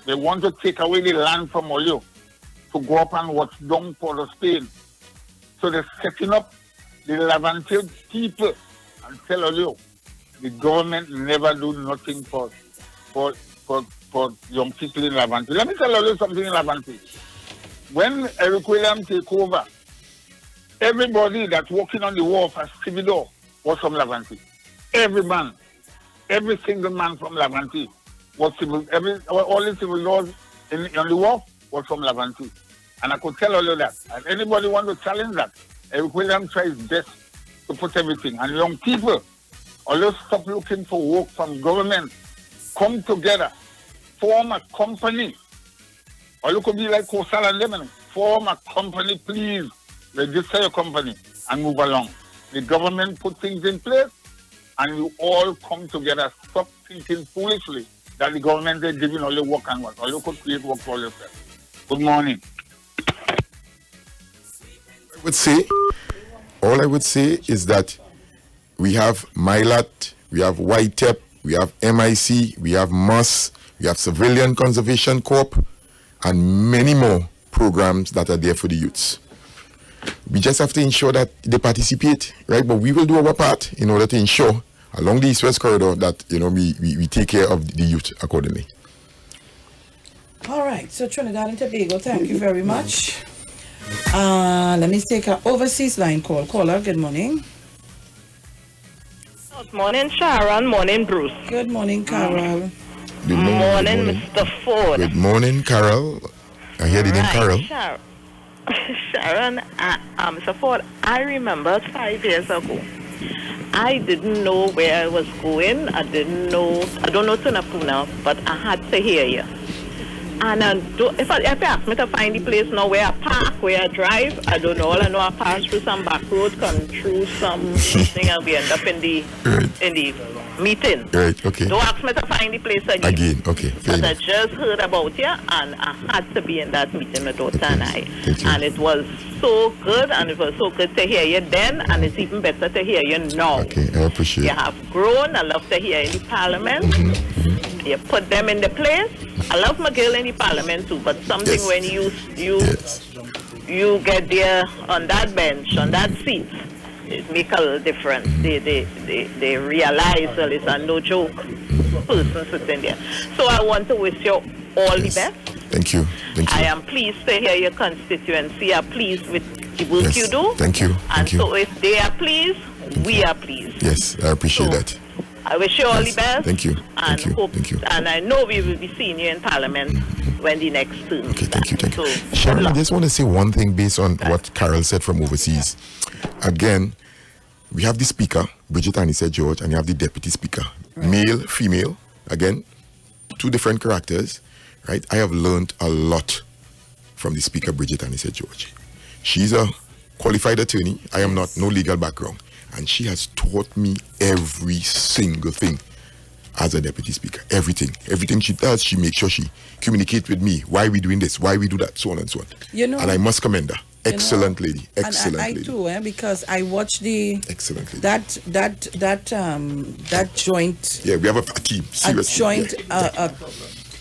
They want to take away the land from Olio to go up and watch down for the Spain. So they're setting up the Levante people and tell Olio, the government never do nothing for for young people in Laventille. Let me tell you something in Laventille. When Eric Williams take over, everybody that's working on the wharf as stevedore was from Laventille. Every man, every single man from Laventille was civil. All the civil laws on the wharf was from Laventille. And I could tell all of that. And anybody want to challenge that, Eric Williams tries best to put everything. And young people, always stop looking for work from government. Come together, form a company. Or you could be like Coastal and Lemon. Form a company, please. Register your company and move along. The government put things in place and you all come together. Stop thinking foolishly that the government is giving all the work and what. Or you could create work for yourself. Good morning. All I would say is that we have MILAT, we have YTEP, we have MIC, we have MOS, we have Civilian Conservation Corp, and many more programs that are there for the youths. We just have to ensure that they participate, right? But we will do our part in order to ensure along the East-West corridor that, you know, we take care of the youth accordingly. All right, so Trinidad and Tobago, thank you very much. Let me take an overseas line call. Caller, good morning. Good morning, Sharon. Morning, Bruce. Good morning, Carol. Good morning, Mr. Forde. Good morning, Carol. I hear the name Carol. Sharon, Mr. Forde, I remember 5 years ago. I didn't know where I was going. I don't know Tunapuna, but I had to hear you. And if you ask me to find the place now where I park, where I drive, I don't know. All I know, I pass through some back road, come through something, and we end up in the meeting. Right, okay. Don't ask me to find the place again. Okay. But I just heard about you, and I had to be in that meeting with daughter and I. And it was so good, and it was so good to hear you then, and it's even better to hear you now. Okay, I appreciate it. You have grown. I love to hear in the parliament. You put them in the place. I love my girl in the parliament too, but something when you get there on that bench, on that seat, it make a little difference. They realize that it's a no joke person sitting there. So I want to wish you all the best. Thank you. I am pleased to hear your constituency are pleased with the work you do. Thank you. So if they are pleased, we are pleased. Yes, I appreciate that. I wish you all the best. Thank you. And and I know we will be seeing you in Parliament when the next term. Okay, thank you. Sharon, I just want to say one thing based on what Carol said from overseas. Again, we have the speaker, Bridget Anissa George, and you have the deputy speaker. Right. Male, female, again, 2 different characters, right? I have learned a lot from the speaker, Bridget Anissa George. She's a qualified attorney. I am not, no legal background. And she has taught me every single thing as a deputy speaker. Everything she does, she makes sure she communicates with me. Why we doing this? Why we do that? So on and so on. You know, and I must commend her. Excellent lady. Excellent lady. I too, because I watched the excellent lady. that joint. Yeah, we have a team. Serious joint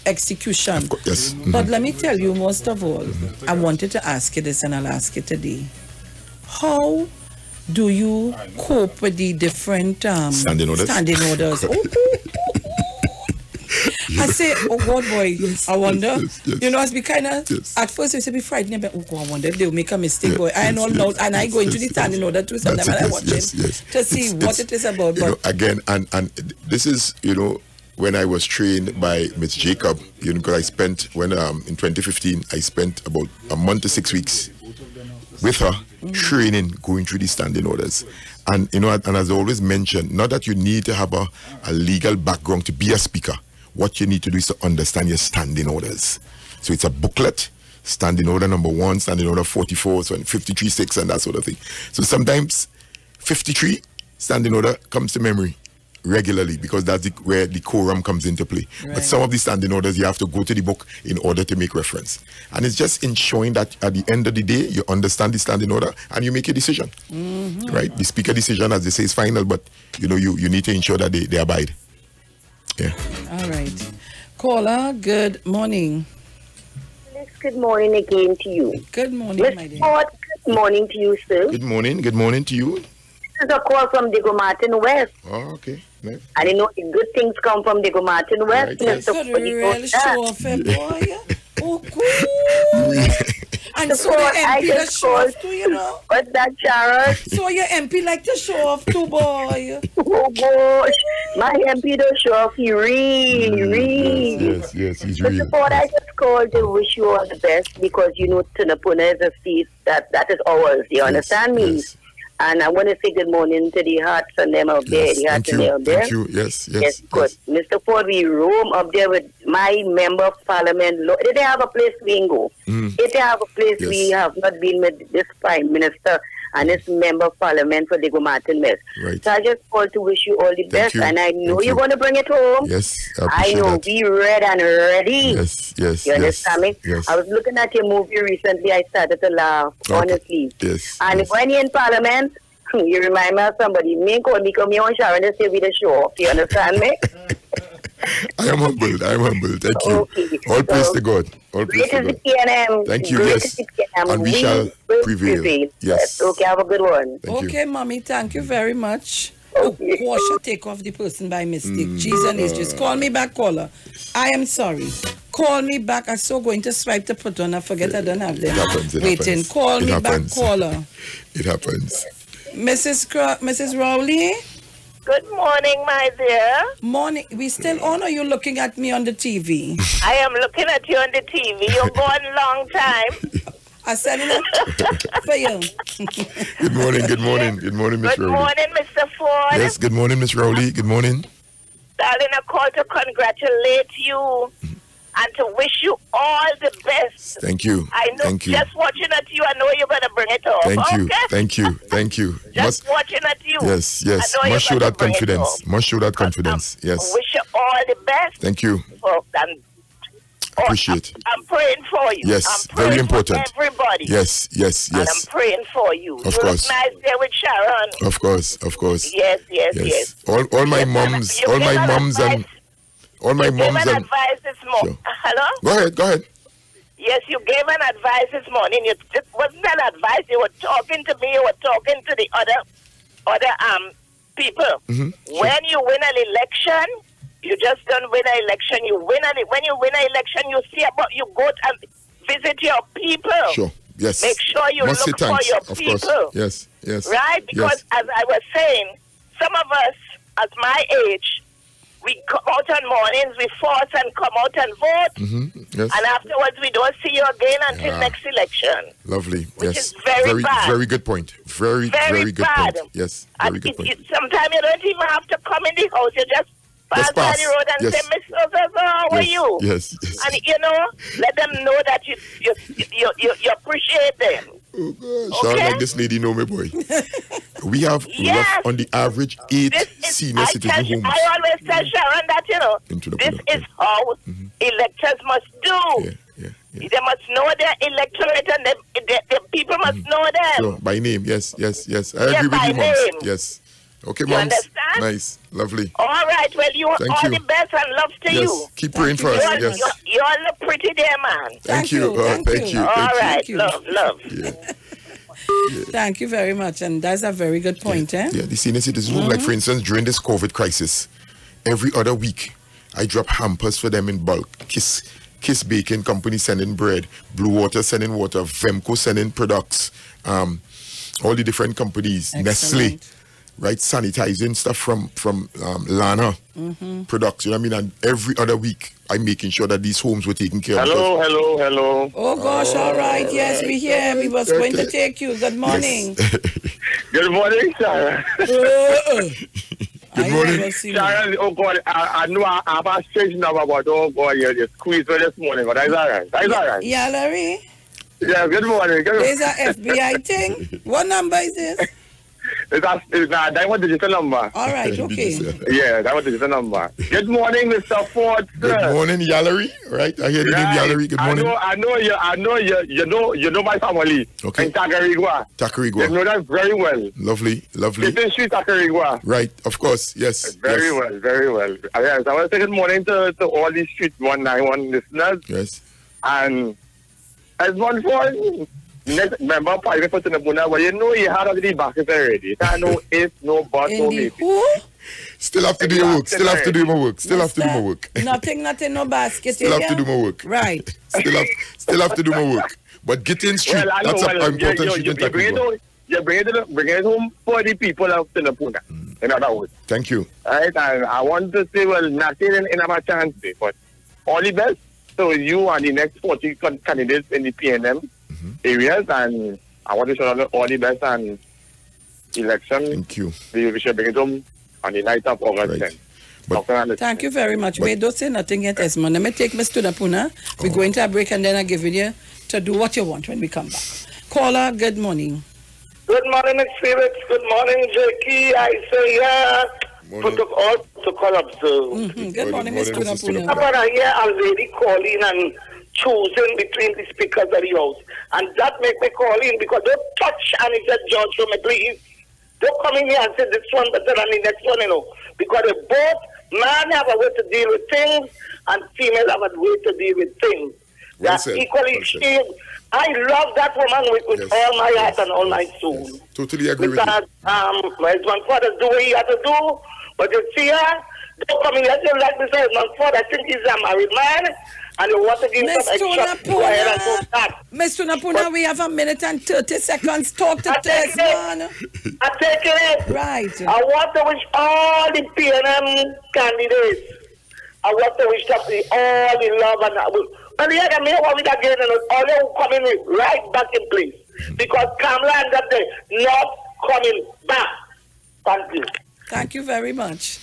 execution. Yes. But let me tell you, most of all, I wanted to ask you this, and I'll ask you today. How do you cope with the different standing orders? I say, oh God, boy, I wonder. You know, it's be kind of, at first you say be frightened, but oh God, I wonder if they'll make a mistake, boy. I don't know, and I go into the standing order too sometimes, and I watch it to see what it is about. But you know, again, and this is, you know, when I was trained by Ms. Jacob, you know, because I spent, when in 2015, I spent about a month to 6 weeks with her, training, going through the standing orders. And, you know, and as I always mention, not that you need to have a legal background to be a speaker. What you need to do is to understand your standing orders. So it's a booklet, standing order number 1, standing order 44, so 53.6 and that sort of thing. So sometimes 53 standing order comes to memory regularly because that's where the quorum comes into play. Right. But some of the standing orders, you have to go to the book in order to make reference. And it's just ensuring that at the end of the day, you understand the standing order and you make a decision. Right? The speaker decision, as they say, is final, but you know, you need to ensure that they abide. Yeah. All right. Caller, good morning. Yes, good morning again to you. Good morning, my dear. Forde, good morning to you, sir. Good morning to you. is a call from Diego Martin West. Oh, okay. Nice. And you know, good things come from Diego Martin West. Right, Mr. So Forde really knows that. show off, boy. Oh, cool. And so the I MP just does show off too, you know. What's that, Sharon? So your MP like to show off too, boy. Oh, gosh. My MP does show off. He really. Yes, he's real. Mr. Forde, I just called to wish you all the best because you know Tunapuna is a seat that is ours. You understand me? Yes. And I want to say good morning to the hearts and them out there. The hearts and them out there. Thank you. Yes. Good. Mr. Forde, we roam up there with my member of parliament. They have a place we can go. They have a place we have not been with this prime minister and this member of parliament for Diego Martin West. Right. So I just called to wish you all the best. you. And I know Thank you're you. going to bring it home. Yes, I I appreciate know. that. Be red and ready. Yes. You understand me? Yes. I was looking at your movie recently. I started to laugh, honestly. Yes. And when you're in parliament, you remind me of somebody. Me call me come here on Sharon to say we the show off. You understand me? I am humbled. Thank you. Okay. All praise to God. All praise Great to is the God. PNM. Thank you. Great Yes. is the PNM. And we shall will prevail. Yes. Okay, have a good one. Okay, mommy, thank you very much. Oh, gosh, I take off the person by mistake. Jeez and just call me back, caller. I am sorry. Call me back. I'm so going to swipe the button. I forget I don't have them. It waiting. happens. Call It me happens. back, caller. It happens. Mrs. Rowley? Good morning, my dear. Morning. We still on, or are you looking at me on the TV? I am looking at you on the TV. You're gone long time. I said it for you. Good morning, Miss Good Rowley. morning, Mr. Forde. Yes, good morning, Miss Rowley. Good morning. Darling, I call to congratulate you and to wish you all the best. Thank you. I know, Thank you. just watching at you, I know you're going to bring it off. Thank you. Just watching at you. Yes. I know Must you're show gonna that bring it confidence. off. Must show that confidence. Yes. Wish you all the best. Thank you. And Appreciate. I'm praying for you. Yes, I'm praying very important. For everybody. Yes. And I'm praying for you. Of You course. look nice there with Sharon. Of course. Yes. All my moms, all my moms and advice this morning. Hello? Go ahead. Yes, you gave an advice this morning. It wasn't an advice. You were talking to me. You were talking to the other people. When you win an election, you just don't win an election. When you win an election, you see about you go and visit your people. Sure. Yes. Make sure you Must say look for thanks, your of people. course. Yes. Right? Because as I was saying, some of us at my age, we come out on mornings, we force and come out and vote. Yes. And afterwards, we don't see you again until next election. Lovely. Which yes. is very bad. Very good point. Very good bad. point. Yes. And Very good point. Sometimes you don't even have to come in the house. You just pass by the road and say, Mr. Zaza, how are you? Yes. And, let them know that you appreciate them. Oh, gosh. Sound like this lady know me, boy. We have rough, on the average 8 senior citizen homes. I always tell Sharon that, this is how electors must do. They must know their electorate and the people must know them. Sure. By name, yes. I agree with you, moms. Yes. Okay, You moms. understand? Nice. Lovely. All right. Well, you Thank all you. the best and love to Yes. you. Keep praying for us. Yes. You all look pretty there, man. Thank you. Thank you. All right. you. Love. Thank you very much. And that's a very good point, Yeah, the senior citizen home, like for instance, during this COVID crisis, every other week, I drop hampers for them in bulk. Kiss Baking Company sending bread, Blue Water sending water, Vemco sending products, all the different companies, Nestle, right, sanitizing stuff from Lana products, you know what I mean? And every other week, I'm making sure that these homes were taken care of. Hello. Oh, gosh, all right. Yes, we hear. We was going to take you. Good morning. Good morning, Sarah. Good morning. Sharon, oh God, I know I have a strange number, but oh God, you squeezed me this morning, but that's all right. Yeah, Larry? Yeah, good morning. There's a FBI thing. What number is this? That was the digital number. All right, okay. Yeah, that was the digital number. Good morning, Mr. Forde. Good morning, Yallery. Right, I hear the name Yallery. Good morning. I know you know my family. Okay. In Tacarigua. You know that very well. Lovely. It's in Street Tacarigua. Right, of course, yes. Very well. Yes, I want to say good morning to all these Street 191 listeners. Yes. And Esmond Forde, next member of Parliament for Tunapuna, well, you know you had already basket already. There no if, no but, no maybe. Still have to do your work. Still have to do my work. Still have to do my work. Nothing, no basket. Still have to do my work. Right. Still have to do my work. But getting street, that's an important street. You bring it home for the people of Tunapuna. In other words. Thank you. Right, and I want to say, well, nothing in our chance, but all the best. So you are the next 40 candidates in the PNM areas, and I want to show you all the best and election. Thank you. We should bring it home on the night of August 10th. Thank you very much. Wait, don't say nothing yet, Esmond. Let me take Mr. Tunapuna. We're going to a break, and then I'll give you to do what you want when we come back. Caller, good morning. Good morning, spirits. Good morning, Jackie. I say, yeah. Protocol observed. Good morning, Mr. Tunapuna. But I hear a lady calling and choosing between the speakers of the house. And that make me call in because don't touch and it's a judge for me, please. Don't come in here and say this one better than the next one, you know. Because they both, man have a way to deal with things and female have a way to deal with things. That's equally shaped. I love that woman with all my heart and all my soul. Yes. Totally agree with you. My husband father do what he had to do, but you see her, don't come in here just like this husband father. I think he's a married man, and you want to give some extra. Go ahead and do that. Mr. Tunapuna, we have 1 minute and 30 seconds. Talk to Esmond. I take it. Right. I want to wish all the PNM candidates. I want to wish them all the love and. But the other man with again and all them coming right back in place. Because Kamala and that day not coming back. Thank you. Thank you very much.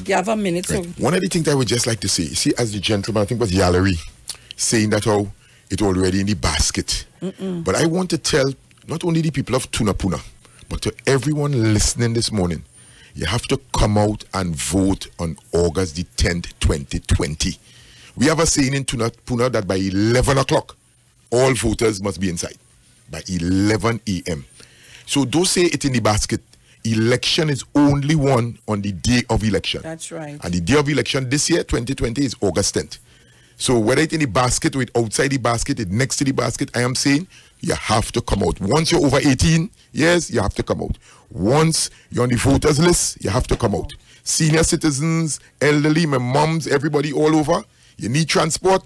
You have 1 minute. Right. One of the things I would just like to say, see, as the gentleman, I think it was Yallery, saying that how it's already in the basket. But I want to tell not only the people of Tunapuna, but to everyone listening this morning, you have to come out and vote on August the 10th, 2020. We have a saying in Tunapuna that by 11 o'clock, all voters must be inside. By 11 a.m. So don't say it in the basket. Election is only won on the day of election. That's right. And the day of election this year, 2020, is August 10th. So whether it's in the basket or it's outside the basket, it's next to the basket, I am saying you have to come out. Once you're over 18 years, you have to come out. Once you're on the voters list, you have to come out. Senior citizens, elderly, my moms, everybody all over, you need transport,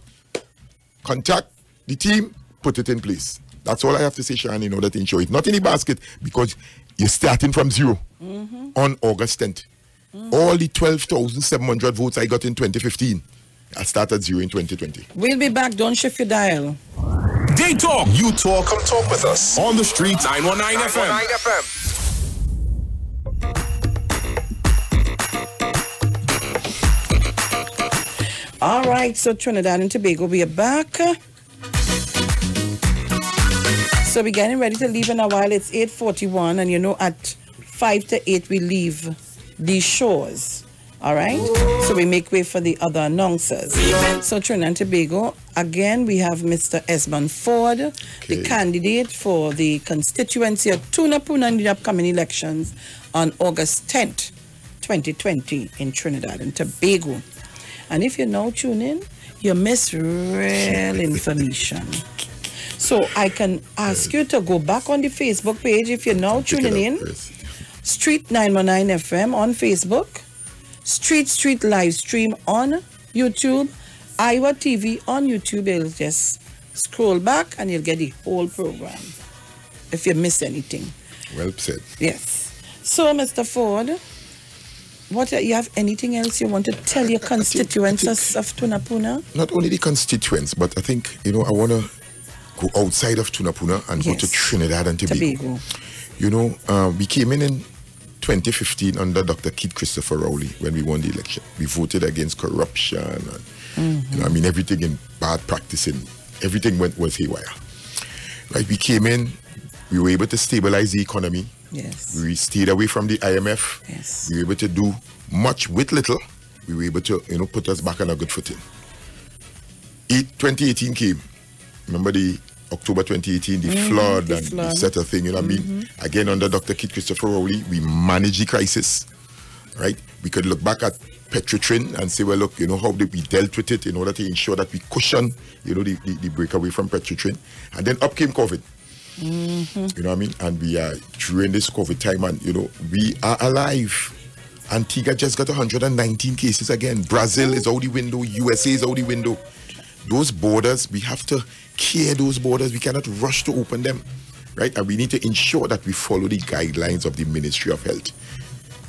contact the team, put it in place. That's all I have to say, Sharon, in order to ensure it. Not in the basket, because you're starting from zero on August 10th. All the 12,700 votes I got in 2015, I started zero in 2020. We'll be back. Don't shift your dial. They talk, you talk, come talk with us. On the street, 919 FM. All right, so Trinidad and Tobago, we are back. So we're getting ready to leave in a while. It's 8:41, and you know at 5 to 8 we leave these shores. All right, so we make way for the other announcers. So Trinidad and Tobago, again, we have Mr. Esmond Forde, the candidate for the constituency of Tunapuna in the upcoming elections on August 10th, 2020 in Trinidad and Tobago. And if you're now tuning in, you miss real information. So I can ask you to go back on the Facebook page if you're now tuning in. Street 919 FM on Facebook. Street live stream on YouTube. Iowa TV on YouTube. You'll just scroll back and you'll get the whole program if you miss anything. Well said. Yes. So, Mr. Forde, what you have anything else you want to tell your constituents of Tunapuna? Not only the constituents, but I think, I want to go outside of Tunapuna and go to Trinidad and Tobago. We came in 2015 under Dr. Keith Christopher Rowley when we won the election. We voted against corruption and everything in bad practicing. Everything was haywire. Right, we came in, we were able to stabilize the economy. Yes. We stayed away from the IMF. Yes. We were able to do much with little. We were able to, put us back on a good footing. 2018 came. Remember the October 2018, the flood and the set of thing, Again, under Dr. Keith Christopher Rowley, we managed the crisis, right? We could look back at Petrotrin and say, well, look, how did we dealt with it in order to ensure that we cushion, the breakaway from Petrotrin. And then up came COVID. Mm-hmm. You know what I mean? And we are during this COVID time, and we are alive. Antigua just got 119 cases again. Brazil is out the window. USA is out the window. Those borders, we have to care those borders. We cannot rush to open them, right? And we need to ensure that we follow the guidelines of the Ministry of Health.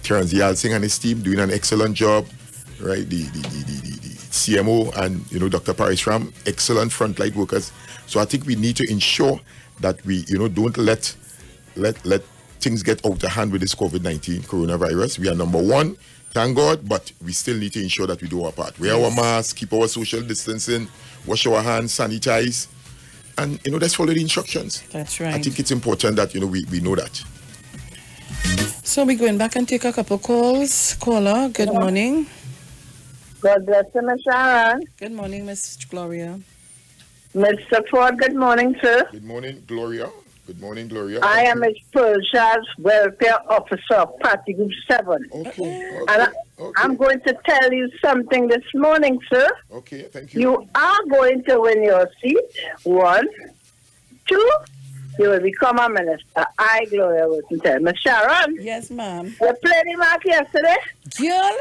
Terence Yal Singh and his team doing an excellent job, right? The CMO and Dr. Paris Ram, excellent frontline workers. So I think we need to ensure that we don't let things get out of hand with this COVID-19 coronavirus. We are number one, thank God, but we still need to ensure that we do our part. Wear our masks, keep our social distancing, wash our hands, sanitize, and let's follow the instructions. That's right. I think it's important that we know that. So we're going back and take a couple calls. Caller, good morning. God bless you, Miss Sharon. Good morning, Miss Gloria. Mr. Forde, good morning, sir. Good morning, Gloria. Good morning, Gloria. I am Miss Persia's welfare officer, Party Group 7. Okay. And I'm going to tell you something this morning, sir. Okay, thank you. You are going to win your seat. 1, 2, you will become a minister. I, Gloria, will tell Miss Sharon. Yes, ma'am. You played the mark yesterday? Girl,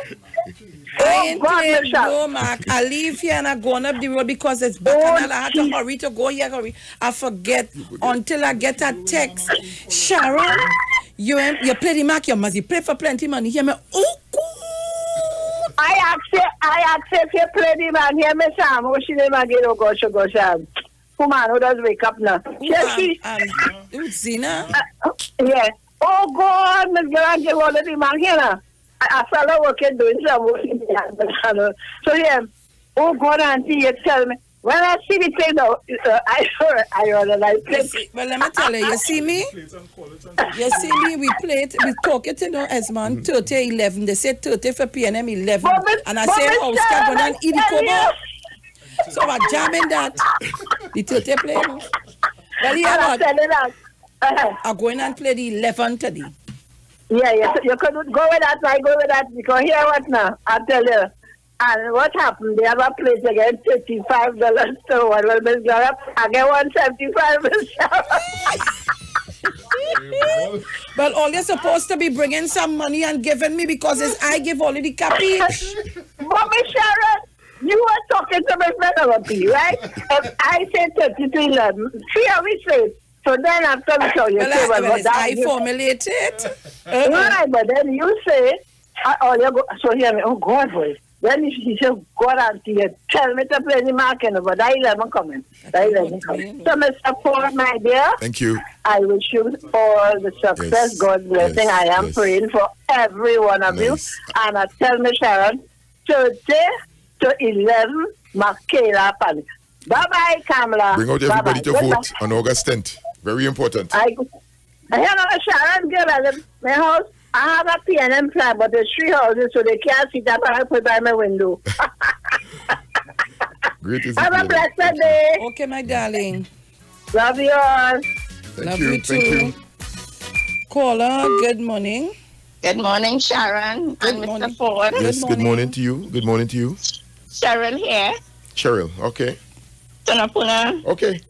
I ain't playing no mark. I leave here and I go on up the road because it's back and I have to hurry to go here. I forget until I get a text. Sharon, you play the mark, you must play for plenty money. Hear me? Oh, good. I asked if you play the mark. Hear me, Sam. Oh, she didn't get oh gosh, woman who does wake up now. Zina? Yeah. Oh God, Miss Garang, you want the man here? I fell working doing some work. So yeah. Oh God, auntie, you tell me. When I see the thing, I rather like play. Well, let me tell you, you see me? We played, we talk it, Esmond, 30-11. They said 30 for PNM 11. And I say, Oscar, go and eat the cover. So I'm jamming that. The 30 play. Well, yeah, what? I'm going and play the 11 today. Yeah, you could go with that, I go with that, because here what now? I'll tell you. And what happened? They have a place again, $35 to one. Well, Miss Gloria, I get $175. Well, all you're supposed to be bringing some money and giving me because I give all of the capiche. Mommy Sharon, you were talking to my friend about me, right? If I say 30 to 11, see how we say. So then after we show you say, I formulate it. Right, but then you say, so hear me, oh God, boy. Then he said, God, auntie, tell me to play the market, but that 11 coming. That 11 coming. So, Mr. Forde, my dear. Thank you. I wish you all the success, yes, God blessing. Yes, I am praying for every one of you. And I tell me, Sharon, 30 to 11, Makela Panic. Bye-bye, Kamala. Bring out everybody to vote on August 10th. Very important. I have Sharon, girl, I live in my house. I have a PNM plan, but there's 3 houses, so they can't see that I put by my window. Great. Have a blessed day. Okay, my darling. Love you all. Love you too. Caller, good morning. Good morning, Sharon. Good and morning. Mr. Forde. Yes, good morning to you. Good morning to you. Cheryl here. Cheryl, okay. Tunapuna. Okay.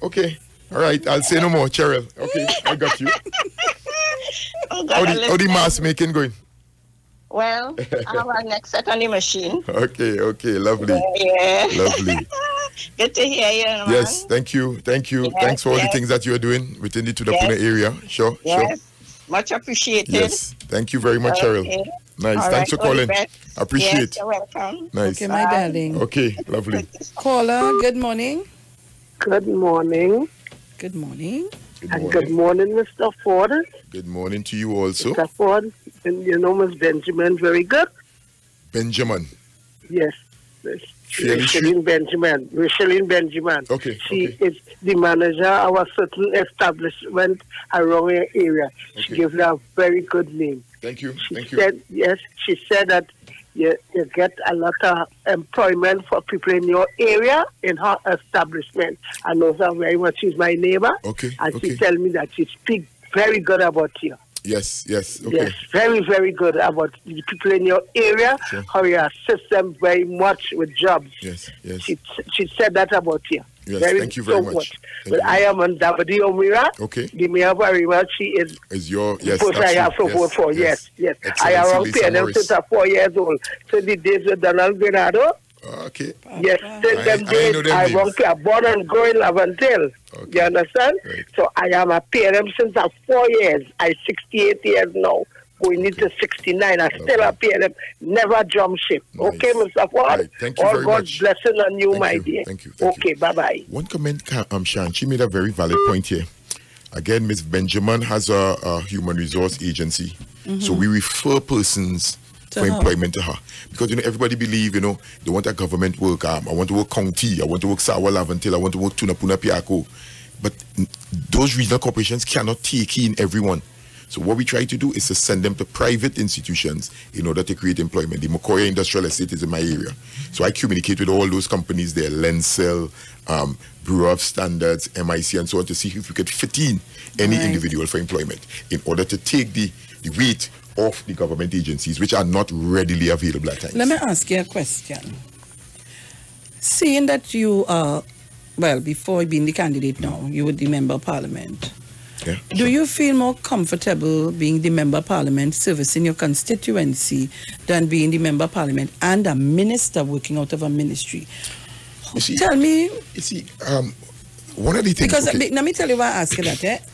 All right, I'll say no more, Cheryl. Okay, I got you. How the mask making going? Well, I have our next set on the machine. Okay, lovely. Yeah. Lovely. Good to hear you, man. Yes, thank you. Yes, Thanks for all the things that you are doing within the Tunapuna area. Sure. Much appreciated. Yes, thank you very much, Cheryl. Nice, all thanks for calling. Appreciate. Yes, you're welcome. Nice. Okay, my darling. Okay, lovely. Caller, good morning. Good morning. Good morning. And good morning, Mr. Forde. Good morning to you also. Mr. Forde, and you know Miss Benjamin very good. Benjamin. Yes. Micheline Benjamin. Okay. She is the manager of a certain establishment around your area. She gives her a very good name. Thank you. She said that you get a lot of employment for people in your area in her establishment. I know her very much. She's my neighbor. Okay. And she tell me that she speaks very good about you. Yes. Okay. Yes, very, very good about the people in your area, how you assist them very much with jobs. Yes. She said that about you. Yes, thank you very much. But I am on Dabadi Omira. Okay. The mayor very well. She is your person I have to vote for. Yes. I am on PNM since I'm 4 years old. So the days with Donald Grenado. Okay. Yes, since them days I was born and grown in Laventille. You understand? Right. So I am a PNM since I'm 4 years. I'm 68 years now. Going into 69. I still a PNM. Never jump ship. Nice. Okay, Mr. Ford? Right. Thank you All very God's much. blessing on you, Thank my you. dear. Thank you. Okay, bye-bye. One comment, Shan, she made a very valid point here. Again, Ms. Benjamin has a human resource agency. So we refer persons for employment to her. Because, everybody believe, they want a government work. I want to work county. I want to work Sawa Laventille. I want to work Tunapuna Piako. But those regional corporations cannot take in everyone. So what we try to do is to send them to private institutions in order to create employment. The Mokoya Industrial Estate is in my area. So I communicate with all those companies there, Lensel, Bureau of Standards, MIC, and so on, to see if we could fit in any individual for employment in order to take the weight off the government agencies, which are not readily available at times. Let me ask you a question. Seeing that you are, before being the candidate now, you were the member of parliament. Yeah, Do you feel more comfortable being the member of parliament, servicing your constituency, than being the member of parliament and a minister working out of a ministry? Tell me. You see, one of the things... Because let me tell you why I ask you that.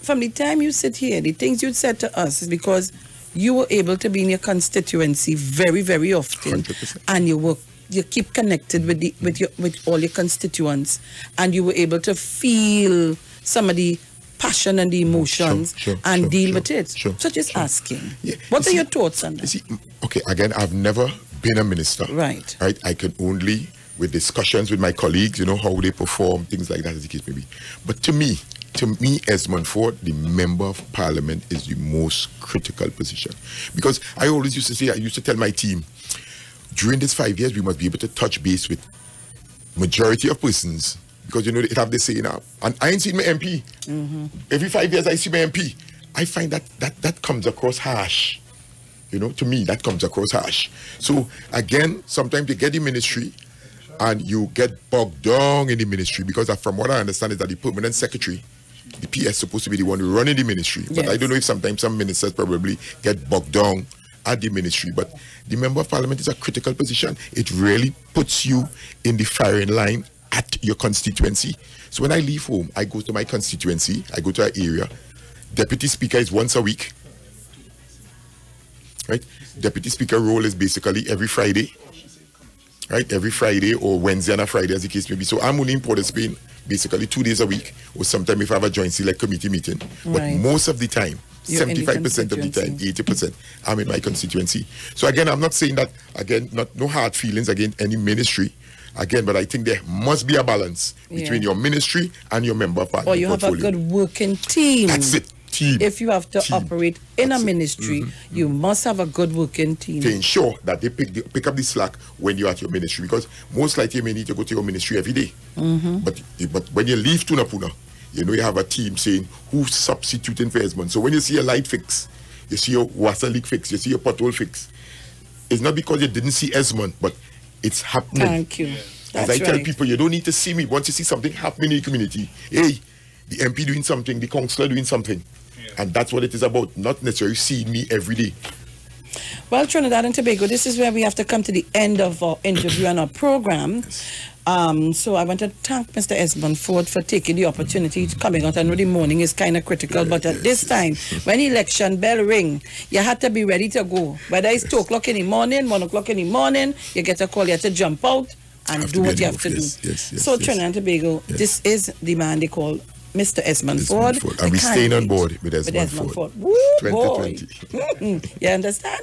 From the time you sit here, the things you said to us is because you were able to be in your constituency very, very often. 100%. And you keep connected with all your constituents, and you were able to feel some of the passion and the emotions and deal with it. So just asking. Yeah. What are your thoughts on that? Okay, again, I've never been a minister. Right. I can only, with discussions with my colleagues, how they perform, things like that, as the case may be. But to me, Esmond Forde, the member of parliament, is the most critical position. Because I always used to tell my team, during these 5 years, we must be able to touch base with majority of persons. Because, they have this saying now, and I ain't seen my MP. Every 5 years, I see my MP. I find that comes across harsh. To me, that comes across harsh. So, again, sometimes you get the ministry, and you get bogged down in the ministry, because from what I understand is that the permanent secretary, the PS, is supposed to be the one running the ministry. But I don't know if sometimes some ministers probably get bogged down at the ministry. But the member of parliament is a critical position. It really puts you in the firing line at your constituency. So when I leave home, I go to my constituency, I go to an area. Deputy Speaker is once a week. Right? Deputy Speaker role is basically every Friday. Right? Every Friday or Wednesday and a Friday, as the case may be. So I'm only in Port of Spain basically 2 days a week, or sometimes if I have a joint select committee meeting. But most of the time, 75% of the time, 80%, I'm in my constituency. So again, I'm not saying that, again, no hard feelings against any ministry. Again, but I think there must be a balance between your ministry and your member of parliament. Or you have a good working team. That's it. Team. If you have to operate in a ministry, you must have a good working team. To ensure that they pick up the slack when you're at your ministry. Because most likely you may need to go to your ministry every day. But when you leave Tunapuna, you have a team saying who's substituting for Esmond. So when you see a light fix, you see your water leak fix, you see your pothole fix, it's not because you didn't see Esmond, but it's happening. Thank you. As I tell people, you don't need to see me. Once you see something happening in the community, hey, the MP doing something, the councillor doing something. And that's what it is about, not necessarily seeing me every day. Well, Trinidad and Tobago, this is where we have to come to the end of our interview and our program. So I want to thank Mr. Esmond Forde for taking the opportunity to coming out. I know the morning is kind of critical, but at this time, when election bell ring, you have to be ready to go. Whether it's 2 o'clock in the morning, 1 o'clock in the morning, you get a call, you have to jump out and do what you have to do. So Trinidad and Tobago, this is the man they call Mr. Esmond Forde. And we're staying on board with Esmond Forde. Woo, 2020. You understand?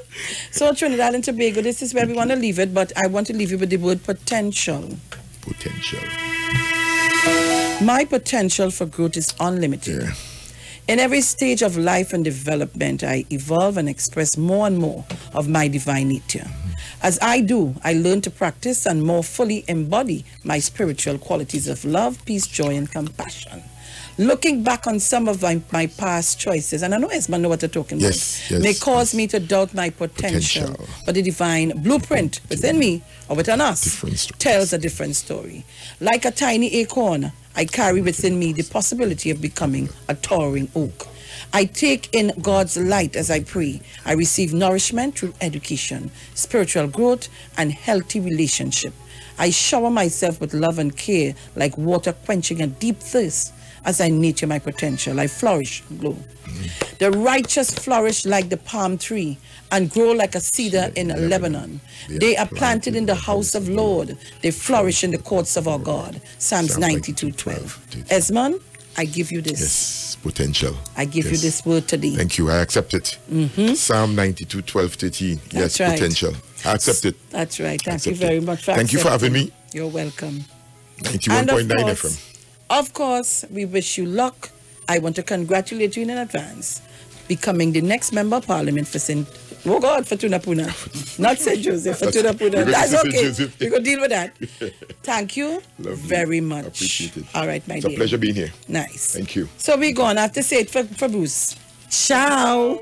So Trinidad and Tobago, this is where we want to leave it, but I want to leave you with the word potential. Potential. My potential for growth is unlimited. In every stage of life and development, I evolve and express more and more of my divine nature. As I do, I learn to practice and more fully embody my spiritual qualities of love, peace, joy, and compassion. Looking back on some of my past choices, and I know Esmond know what I'm talking about, may cause me to doubt my potential. But the divine blueprint within me or within us tells a different story. Like a tiny acorn, I carry within me the possibility of becoming a towering oak. I take in God's light as I pray. I receive nourishment through education, spiritual growth, and healthy relationship. I shower myself with love and care like water quenching a deep thirst. As I nurture my potential, I flourish and glow. The righteous flourish like the palm tree and grow like a cedar in Lebanon. They are planted in the house of Lord. They flourish in the courts of our God. Psalms 92:12. Esmond, I give you this. Yes, potential. I give you this word today. Thank you. I accept it. Psalm 92:12-13. Yes, right. Potential. I accept it. That's right. Thank you very much for Thank you for having me. You're welcome. 91.9 FM. Of course, we wish you luck. I want to congratulate you in advance. Becoming the next member of parliament for Tunapuna. Not St. Joseph, for Tunapuna. That's okay. We can deal with that. Thank you very much. Appreciate it. All right, my dear. It's a pleasure being here. Nice. Thank you. So we're going to have to say it for Bruce. Ciao.